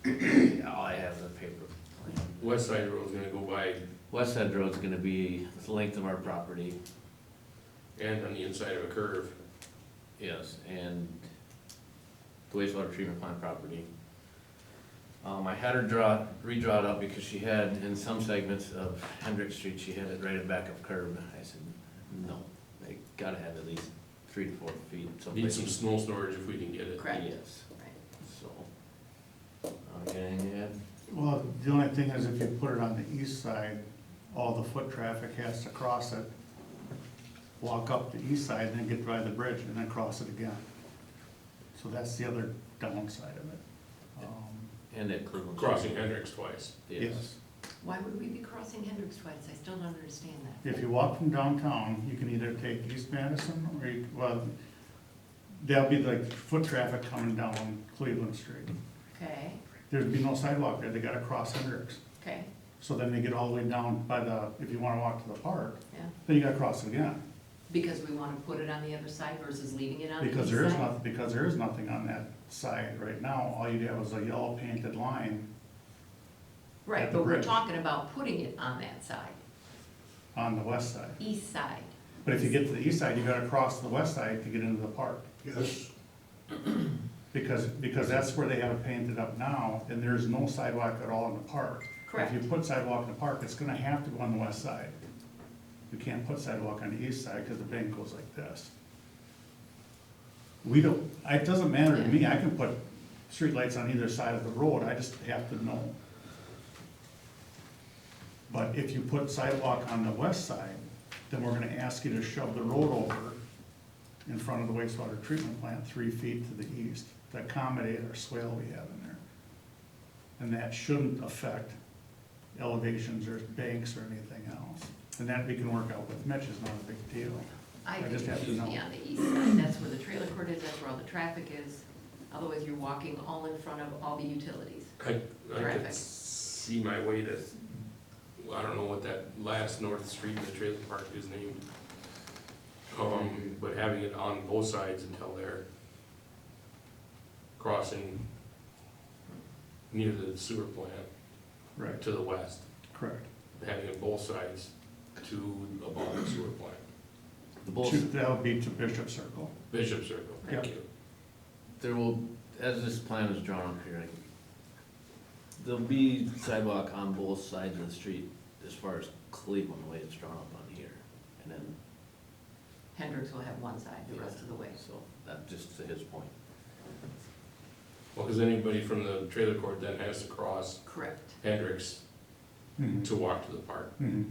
the screen. yeah, I have the paper plan. West side road's gonna go by, West side road's gonna be the length of our property, and on the inside of a curve. yes, and the wastewater treatment plant property. I had her redraw it up because she had, in some segments of Hendrick Street, she had it right at back of curb. I said, no, they gotta have at least 3 to 4 feet. Need some snow storage if we can get it. Correct. Yes, so. Anything to add? Well, the only thing is if you put it on the east side, all the foot traffic has to cross it, walk up the east side, and then get by the bridge, and then cross it again. So that's the other downside of it. And at Cleveland. Crossing Hendricks twice. Yes. Why would we be crossing Hendricks twice? I still don't understand that. If you walk from downtown, you can either take East Madison, or there'll be like foot traffic coming down Cleveland Street. Okay, There'd be no sidewalk there, they gotta cross Hendricks. okay, So then they get all the way down by if you wanna walk to the park, yeah. then you gotta cross it again. Because we wanna put it on the other side versus leaving it on the east Because side? there is nothing on that side right now, all you have is a yellow painted line Right, at the but we're bridge. talking about putting it on that side, on the west side. east side. But if you get to the east side, you gotta cross the west side to get into the park. Yes. Because that's where they have it painted up now, and there's no sidewalk at all in the park. Correct. If you put sidewalk in the park, it's gonna have to go on the west side. You can't put sidewalk on the east side, because the bank goes like this. It doesn't matter to me, I can put streetlights on either side of the road, I just have to know. But if you put sidewalk on the west side, then we're gonna ask you to shove the road over in front of the wastewater treatment plant 3 feet to the east to accommodate our swale we have in there. And that shouldn't affect elevations or banks or anything else. And that we can work out with Mitch, is not a big deal. I I think just it have to should know. be on the east side, that's where the trailer court is, that's where all the traffic is. Otherwise, you're walking all in front of all the utilities. I could Traffic. see my way to I don't know what that last North Street in the trailer park is named. But having it on both sides until they're crossing near the sewer plant Right, to the west, correct. having it both sides to above the sewer plant. The both, That'll be to Bishop Circle. Bishop Circle, thank you. there will, as this plan is drawn up here, there'll be sidewalk on both sides of the street as far as Cleveland, the way it's drawn up on here. And then, Hendricks will have one side the rest of the way. so that just to his point. Well, because anybody from the trailer court then has to cross Correct, Hendricks Mhm. to walk to the park. Mhm.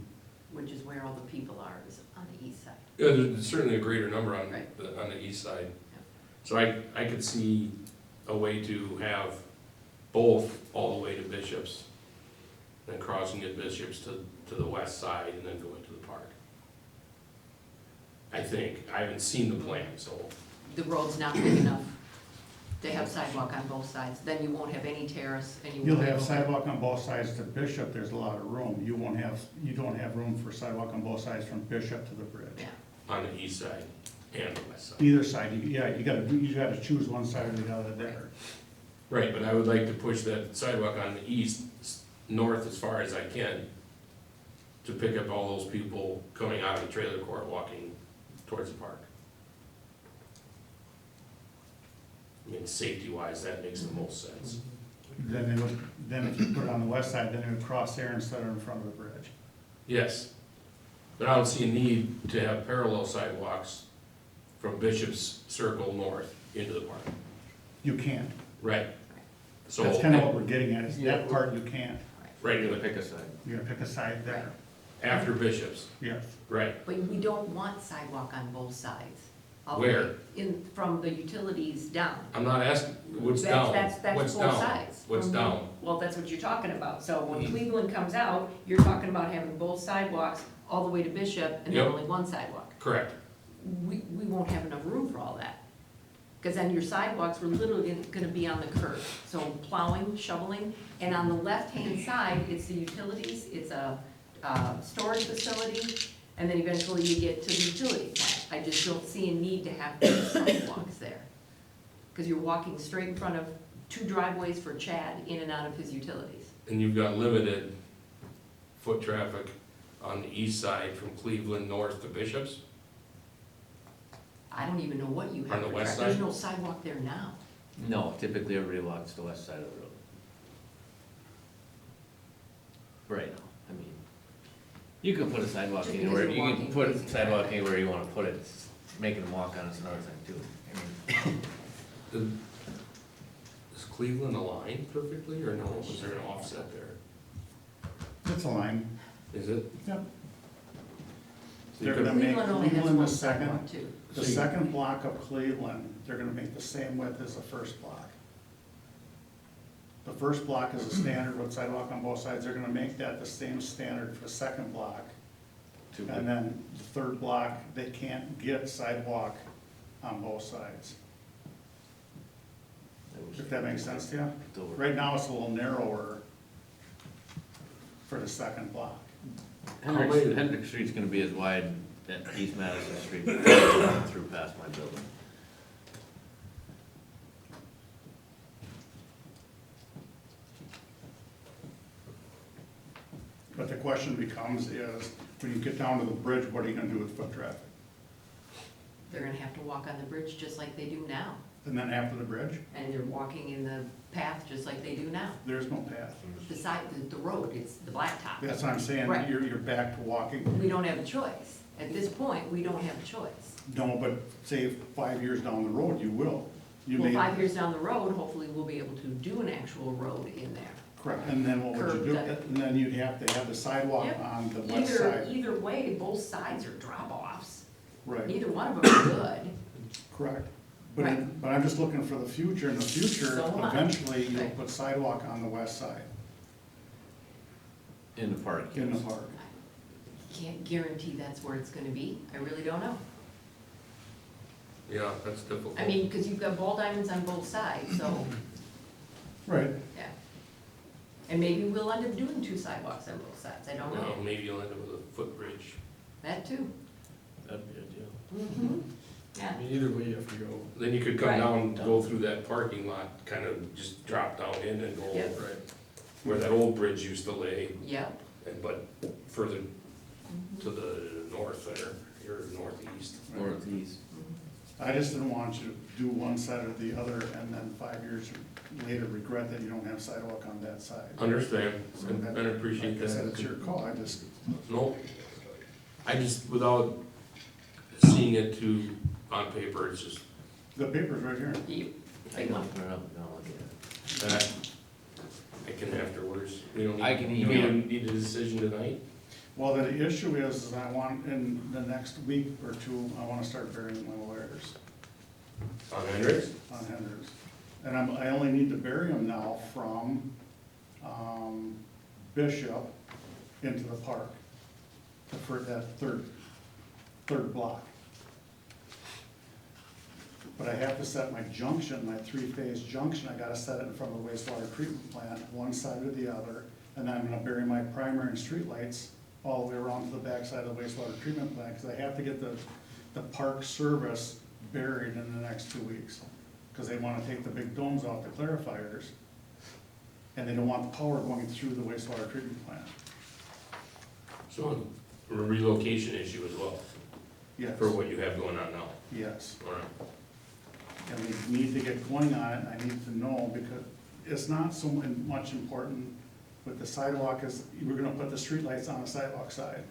which is where all the people are, is on the east side. Yeah, there's certainly a greater number on Right. on the east side. So I could see a way to have both all the way to Bishop's, then crossing at Bishop's to the west side and then going to the park. I think, I haven't seen the plan, so, The road's not big enough to have sidewalk on both sides, then you won't have any terrace and you won't. You'll have sidewalk on both sides to Bishop, there's a lot of room. You don't have room for sidewalk on both sides from Bishop to the bridge. Yeah, on the east side and the west side. Either side, you gotta choose one side or the other there. Right, but I would like to push that sidewalk on the east, north as far as I can, to pick up all those people coming out of the trailer court walking towards the park. I mean, safety-wise, that makes the most sense. Then if you put it on the west side, then it would cross there instead of in front of the bridge. Yes, but I don't see a need to have parallel sidewalks from Bishop's Circle north into the park. You can't. Right. So, That's kind of what we're getting at, is that part you can't. right in the, Pick a side. You're gonna pick a side there. after Bishop's, Yes. right. but we don't want sidewalk on both sides. all the Where? way from the utilities down. I'm not asking, what's That's- down? That's What's both down? sides. What's From- down? Well, that's what you're talking about, so when Mhm. Cleveland comes out, you're talking about having both sidewalks all the way to Bishop and then Yep. only one sidewalk. Correct. We won't have enough room for all that. Cause then your sidewalks were literally gonna be on the curb, so plowing, shoveling, and on the left-hand side, it's the utilities, it's a, storage facility, and then eventually you get to the utility plant. I just don't see a need to have two sidewalks there. Cause you're walking straight in front of two driveways for Chad in and out of his utilities. And you've got limited foot traffic on the east side from Cleveland north to Bishop's? I don't even know what you have On the for west traffic. There's side? no sidewalk there now. No, typically everybody walks the west side of the road. Right now, I mean, you can put a sidewalk Just because anywhere, you're you can walking put a facing sidewalk right. anywhere you wanna put it, It's making them walk on it's another thing too. I mean, Is Cleveland aligned perfectly, or no, was there an offset there? It's a line. Is it? Yep. So you They're could- gonna make Cleveland only has Cleveland one the second, sidewalk too. the second block of Cleveland, they're gonna make the same width as the first block. The first block is a standard with sidewalk on both sides, they're gonna make that the same standard for the second block. too And then the third block, they can't get sidewalk on both sides, if that makes sense to you. Right now, it's a little narrower for the second block. Hendrick Street's gonna be as wide at East Madison Street through past my building. But the question becomes is, when you get down to the bridge, what are you gonna do with foot traffic? They're gonna have to walk on the bridge just like they do now. And then after the bridge, And they're walking in the path just like they do now. there's no path. The side, the road, it's the blacktop. That's what I'm saying, Right. you're back to walking. We don't have a choice. At this point, we don't have a choice. No, but say 5 years down the road, you will. You Well, may, 5 years down the road, hopefully we'll be able to do an actual road in there. correct, and then what would you do? Curb cut. And then you'd have to have the sidewalk Yep. on the west side. Either way, both sides are drop-offs. Right, Neither one of them are good. correct. Right. But I'm just looking for the future. In the future, So am I. eventually, you'll Right. put sidewalk on the west side, In the park. in the yes. park. Can't guarantee that's where it's gonna be. I really don't know. Yeah, that's difficult. I mean, because you've got ball diamonds on both sides, so, Right. yeah. And maybe we'll end up doing 2 sidewalks on both sides, I don't Well, know. maybe you'll end up with a footbridge. That too. That'd be ideal. Mm-hmm. Yeah, I mean, either way you have to go. Then you could come Right. down, go through that parking lot, kind of just drop down in and go Yep. Right. where that old bridge used to lay, yep. and but further Mhm. to the north there, or northeast. Northeast. Mhm. I just didn't want you to do one side or the other and then 5 years later regret that you don't have sidewalk on that side. Understand, and appreciate Like I said, that. it's your call, I just, No, I just, without seeing it too on paper, it's just, the paper's right here. Yep. I can open it up and I'll look at it. that, I can afterwards. We don't I need, can we email don't need a decision tonight. Well, the issue is I want, in the next week or two, I wanna start burying my lawyers On Hendricks? on Henders. And I only need to bury them now from, Bishop into the park, for that third block. But I have to set my junction, my 3-phase junction, I gotta set it in front of the wastewater treatment plant, one side or the other. And then I'm gonna bury my primary and streetlights all the way around to the backside of the wastewater treatment plant, cause I have to get the park service buried in the next 2 weeks. Cause they wanna take the big domes off the clarifiers, and they don't want the power going through the wastewater treatment plant. So a relocation issue as well, Yes, for what you have going on now. yes. All right. And we need to get going on it, and I need to know, because it's not so much important with the sidewalk as, we're gonna put the streetlights on the sidewalk side.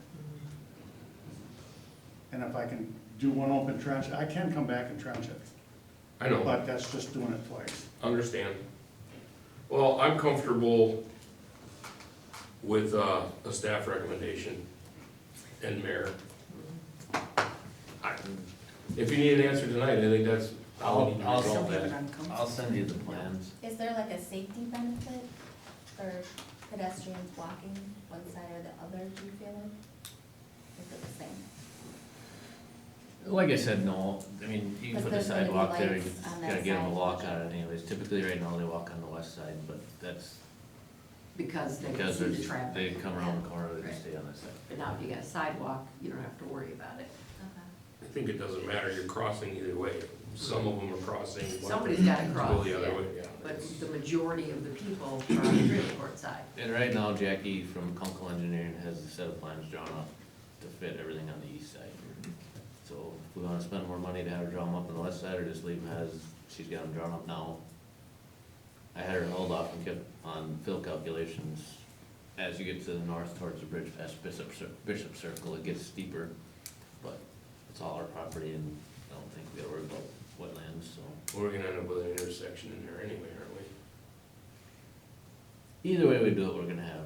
And if I can do one open trench, I can come back and trench it, I know, but that's just doing it twice. understand. Well, I'm comfortable with a staff recommendation and mayor. If you need an answer tonight, I think that's all we need to I'll resolve send that. I'll send you the plans. Is there like a safety benefit for pedestrians walking one side or the other, do you feel like? Is it the same? Like I said, no, I mean, you can But put the there's gonna be sidewalk there, you lights on gotta that get them side. to walk on it anyways. Typically, right now, they walk on the west side, but that's Because they can because see the there's, traffic. they come around the corner, they Right. can stay on that side. But now if you got a sidewalk, you don't have to worry about it. Okay. I think it doesn't matter, you're crossing either way. Some of them are crossing. Somebody's gotta Go cross, the other yeah. way, yeah. But the majority of the people are on the trailer court side. And right now, Jackie from Kunkel Engineering has a set of plans drawn up to fit everything on the east side. So if we wanna spend more money to have her draw them up on the west side, or just leave them as, she's got them drawn up now. I had her hold off and kept on fill calculations. As you get to the north towards the bridge past Bishop Circle, it gets steeper, but it's all our property and I don't think we gotta worry about wetlands, so. We're gonna end up with an intersection in there anyway, aren't we? Either way we do it, we're gonna have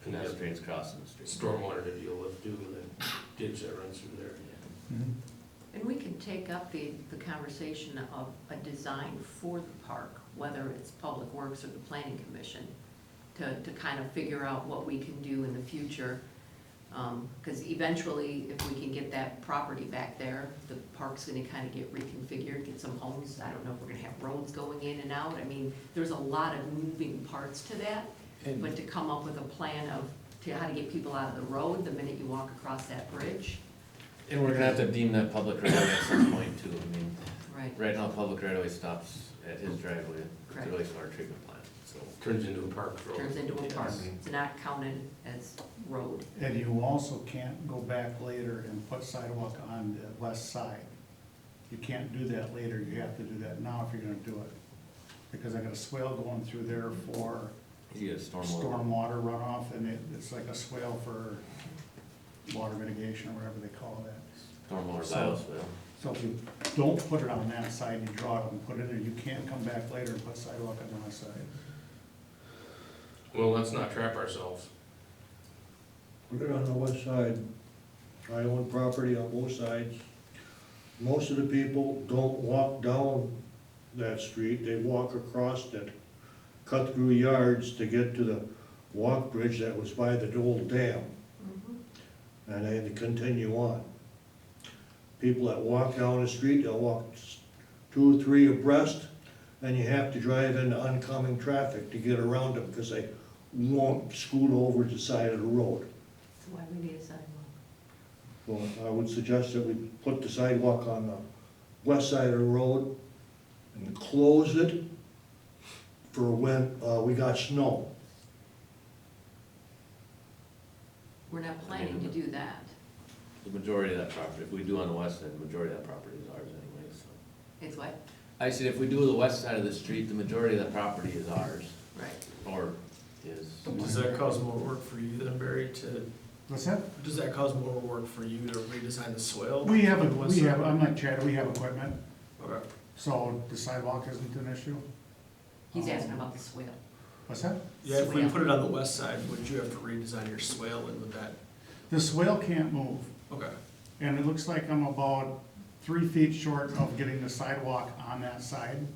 And that's pedestrians crossing the street. stormwater to deal with too, that ditch that runs through there. And we can take up the conversation of a design for the park, whether it's Public Works or the Planning Commission, to kind of figure out what we can do in the future. Because eventually, if we can get that property back there, the park's gonna kind of get reconfigured, get some homes. I don't know if we're gonna have roads going in and out. I mean, there's a lot of moving parts to that. But to come up with a plan of, how to get people out of the road the minute you walk across that bridge. And we're gonna have to deem that public right away at some point too, I mean, Right. right now, public right away stops at his driveway, the Correct. wastewater treatment plant, so. Turns into a park road. Turns into a park. Yes. It's not counted as road. And you also can't go back later and put sidewalk on the west side. You can't do that later, you have to do that now if you're gonna do it. Because I got a swale going through there for You get a stormwater. stormwater runoff, and it's like a swale for water mitigation or whatever they call that. Stormwater So- bioswale. So if you don't put it on that side, you draw it and put it in there, you can't come back later and put sidewalk on the west side. Well, let's not trap ourselves. Put it on the west side. I own property on both sides. Most of the people don't walk down that street, they walk across it, cut through yards to get to the walk bridge that was by the old dam, and they continue on. People that walk down the street, they'll walk 2 or 3 abreast, and you have to drive into oncoming traffic to get around them, because they won't scoot over the side of the road. So why we need a sidewalk? Well, I would suggest that we put the sidewalk on the west side of the road and close it for when, we got snow. We're not planning to do that. The majority of that property, if we do on the west side, the majority of that property is ours anyway, so. It's what? I said if we do the west side of the street, the majority of that property is ours, Right. or is. Does that cause more work for you then, Barry, to, What's that? does that cause more work for you to redesign the swale? We have, on the west side? unlike Chad, we have equipment, Okay. so the sidewalk isn't an issue. He's asking about the swale. What's that? Yeah, if we Swale. put it on the west side, would you have to redesign your swale and would that, The swale can't move, okay. and it looks like I'm about 3 feet short of getting the sidewalk on that side.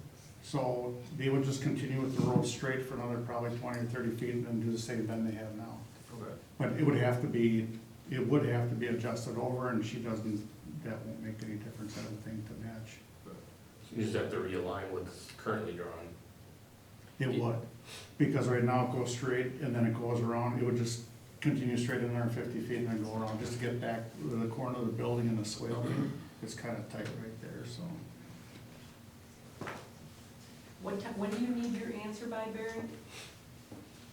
So they would just continue with the road straight for another probably 20 or 30 feet and then do the same bend they have now. Okay. But it would have to be adjusted over, and she doesn't, that won't make any difference, I don't think, to match. You just have to realign what's currently drawn. It would, because right now it goes straight and then it goes around, it would just continue straight in there 50 feet and then go around, just to get back to the corner of the building and the swale. It's kind of tight right there, so. When do you need your answer by, Barry?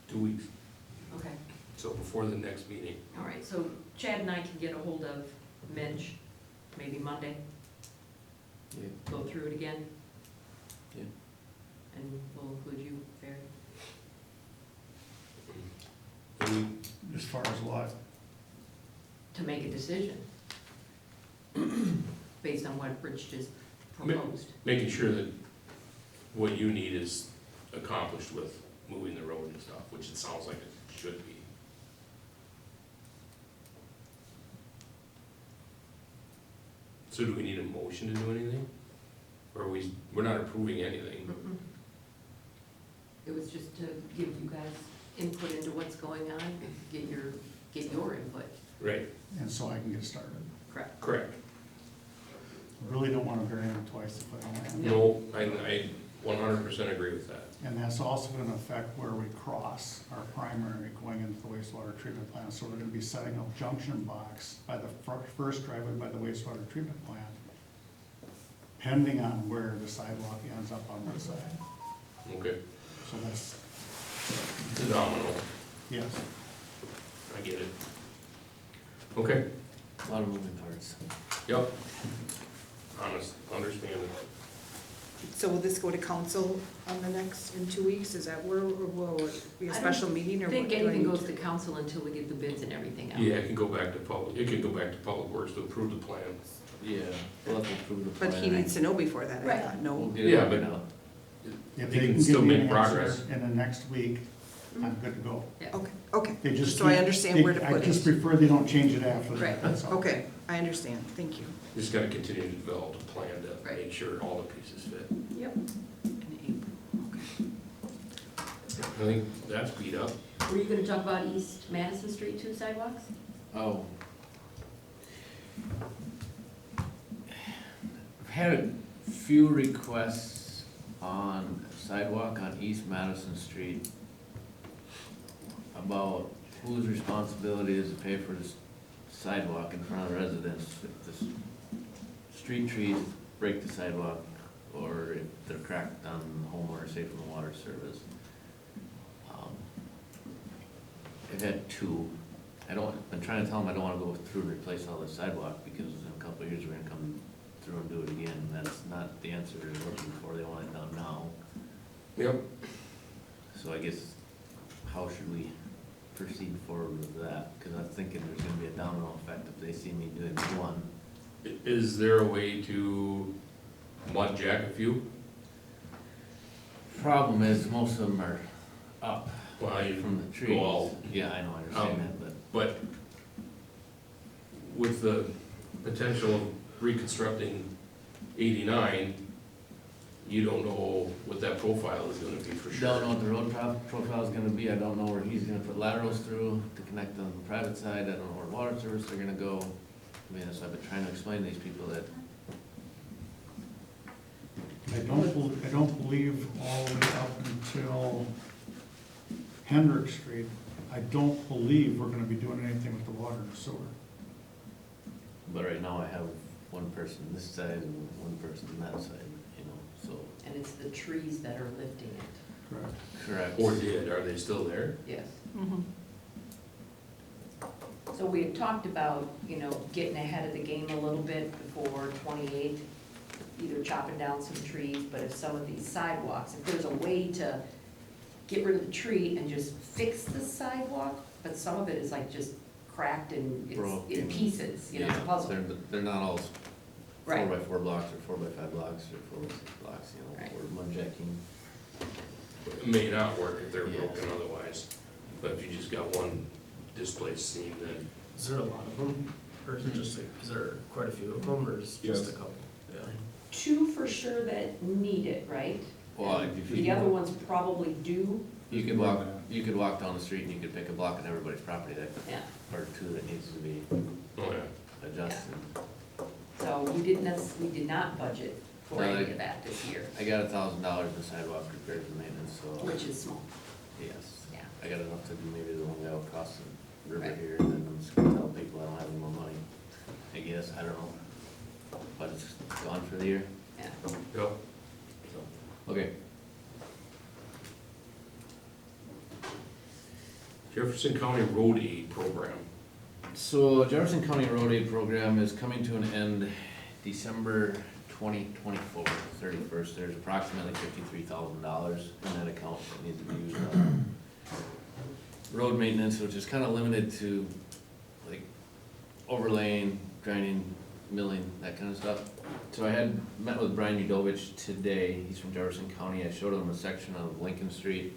2 weeks, Okay, so before the next meeting. all right, so Chad and I can get a hold of Mitch, maybe Monday, Yeah. go through it again. Yeah. And we'll include you, Barry. As far as what? To make a decision. Based on what Rich just proposed. Making sure that what you need is accomplished with moving the road and stuff, which it sounds like it should be. So do we need a motion to do anything? Or we're not approving anything? Mm-mm. It was just to give you guys input into what's going on, get your input. Right, And so I can get started. Correct. correct. I really don't want to vary it twice if I don't have to. No, I 100% agree with that. And that's also gonna affect where we cross our primary going into the wastewater treatment plant. So we're gonna be setting up junction box by the first driveway by the wastewater treatment plant, pending on where the sidewalk ends up on that side. Okay, So that's, phenomenal, yes. I get it. Okay, A lot of moving parts. yep. Understand it. So will this go to council on the next, in 2 weeks? Is that where, or will it be a I don't special meeting or what? think do I anything need goes to- to council until we get the bids and everything out. Yeah, it can go back to public works to approve the plan. Yeah, we'll have to approve the plan. But he needs to know before that, I Right. thought, We'll no. get it Yeah, out but- now. If They they can can still give me make an progress. answer in the next week, I'm good to go. Okay, okay. They just So I keep- understand where to I put just it. prefer they don't change it after Right. that, that's all. Okay, I understand, thank you. Just gotta continue to develop a plan to Right. make sure all the pieces fit. Yep. In April, okay. I think that's beat up. Were you gonna talk about East Madison Street 2 sidewalks? Oh. I've had a few requests on sidewalk on East Madison Street about whose responsibility is to pay for this sidewalk in front of the residents. If the street trees break the sidewalk, or if they're cracked on the homeowner safe from the water service. I've had two. Been trying to tell them I don't wanna go through and replace all the sidewalk, because in a couple of years, we're gonna come through and do it again. That's not the answer they're looking for, they want it done now. Yep. So I guess, how should we proceed forward with that? Cause I'm thinking there's gonna be a domino effect if they see me doing one. Is there a way to mud jack a few? Problem is, most of them are up Well, you from the trees. go all, Yeah, I know, I understand that, but with the potential of reconstructing 89, you don't know what that profile is gonna be for sure. don't know what the road profile is gonna be, I don't know where he's gonna put laterals through to connect on the private side, I don't know where water service are gonna go. I mean, so I've been trying to explain to these people that, I don't believe all the way up until Hendrick Street, I don't believe we're gonna be doing anything with the water and sewer. But right now I have one person this side and one person that side, you know, so. And it's the trees that are lifting it. Correct. Correct. Or did, are they still there? Yes. Mm-hmm. So we had talked about, you know, getting ahead of the game a little bit before 28, either chopping down some trees, but if some of these sidewalks, if there's a way to get rid of the tree and just fix the sidewalk, but some of it is like just cracked and it's in Broken. pieces, you know, it's a Yeah, puzzle. they're not all Right. 4x4 blocks or 4x5 blocks or 4x6 blocks, you know, Right. or mud jacking. It may not work if they're Yeah. broken otherwise, but if you just got one displaced seam, then Is there a lot of them, or is it just like, is there quite a few of them, or is it just a couple? Yeah. 2 for sure that need it, right? Well, And if the you, other ones probably do, you could walk down the street and you could pick a block on everybody's property, that, yeah. or 2 that needs to be oh yeah. adjusted. So we did not budget for No, any of that this year, I got $1,000 in sidewalk repairs and maintenance, so. which is small, Yes. yeah. I got enough to do maybe the one guy across the river Right. here, and then I'm just gonna tell people I don't have any more money. I guess, I don't know. But it's gone for the year, Yeah. Yep. so, okay. Jefferson County Road Aid Program. So Jefferson County Road Aid Program is coming to an end December 2024, 31st. There's approximately $53,000 in that account that needs to be used on road maintenance, which is kind of limited to like overlaying, grinding, milling, that kind of stuff. So I had met with Brian Udovich today. He's from Jefferson County. I showed him a section of Lincoln Street,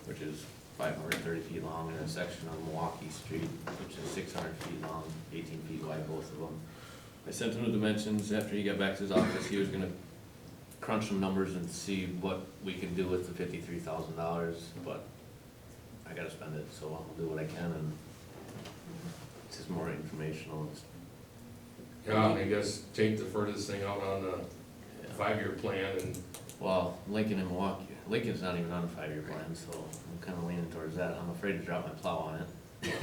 which is 530 feet long, and a section of Milwaukee Street, which is 600 feet long, 18 feet wide, both of them. I sent him the dimensions. After he got back to his office, he was gonna crunch some numbers and see what we could do with the $53,000, but I gotta spend it, so I'll do what I can, and it's just more informational. Yeah, I guess take the furthest thing out on the 5-year plan and, Well, Lincoln and Milwaukee, Lincoln's not even on a 5-year plan, so I'm kinda leaning towards that. I'm afraid to drop my plow on it.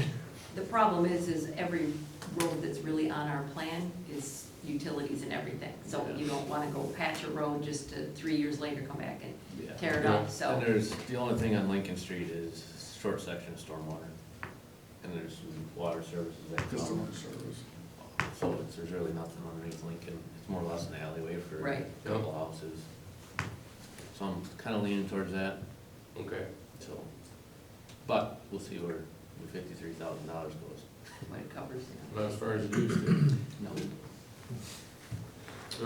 The problem is every road that's really on our plan is utilities and everything. So you don't wanna go patch a road just to 3 years later come back and Yeah. tear it up, so. And there's, the only thing on Lincoln Street is short section of stormwater. And there's some water services that Just the come. one service. So there's really nothing underneath Lincoln. It's more or less an alleyway for a Right. couple houses. So I'm kinda leaning towards that, okay. so. But we'll see where the $53,000 goes. What it covers, you Not as far as it used to. No.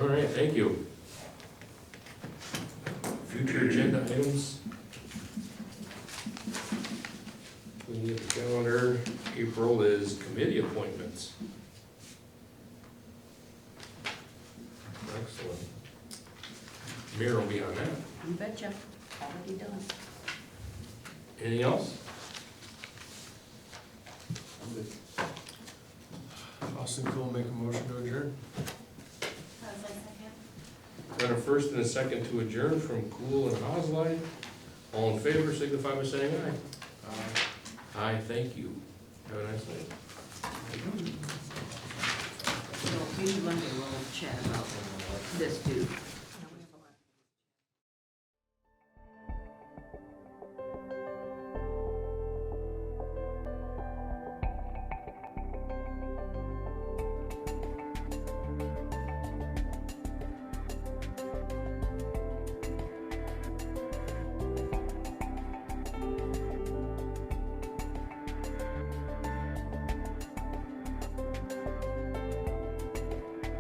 All right, thank you. Future agenda items. We need the calendar. April is committee appointments. Excellent. Mayor will be on that. know. You betcha, already done. Anything else? I'm good. Austin Cool, make a motion to adjourn. Got a first and a second to adjourn from Cool and Hosley. All in favor, signify by saying aye. Aye, thank you. Have a nice night. So maybe Monday we'll chat about this dude.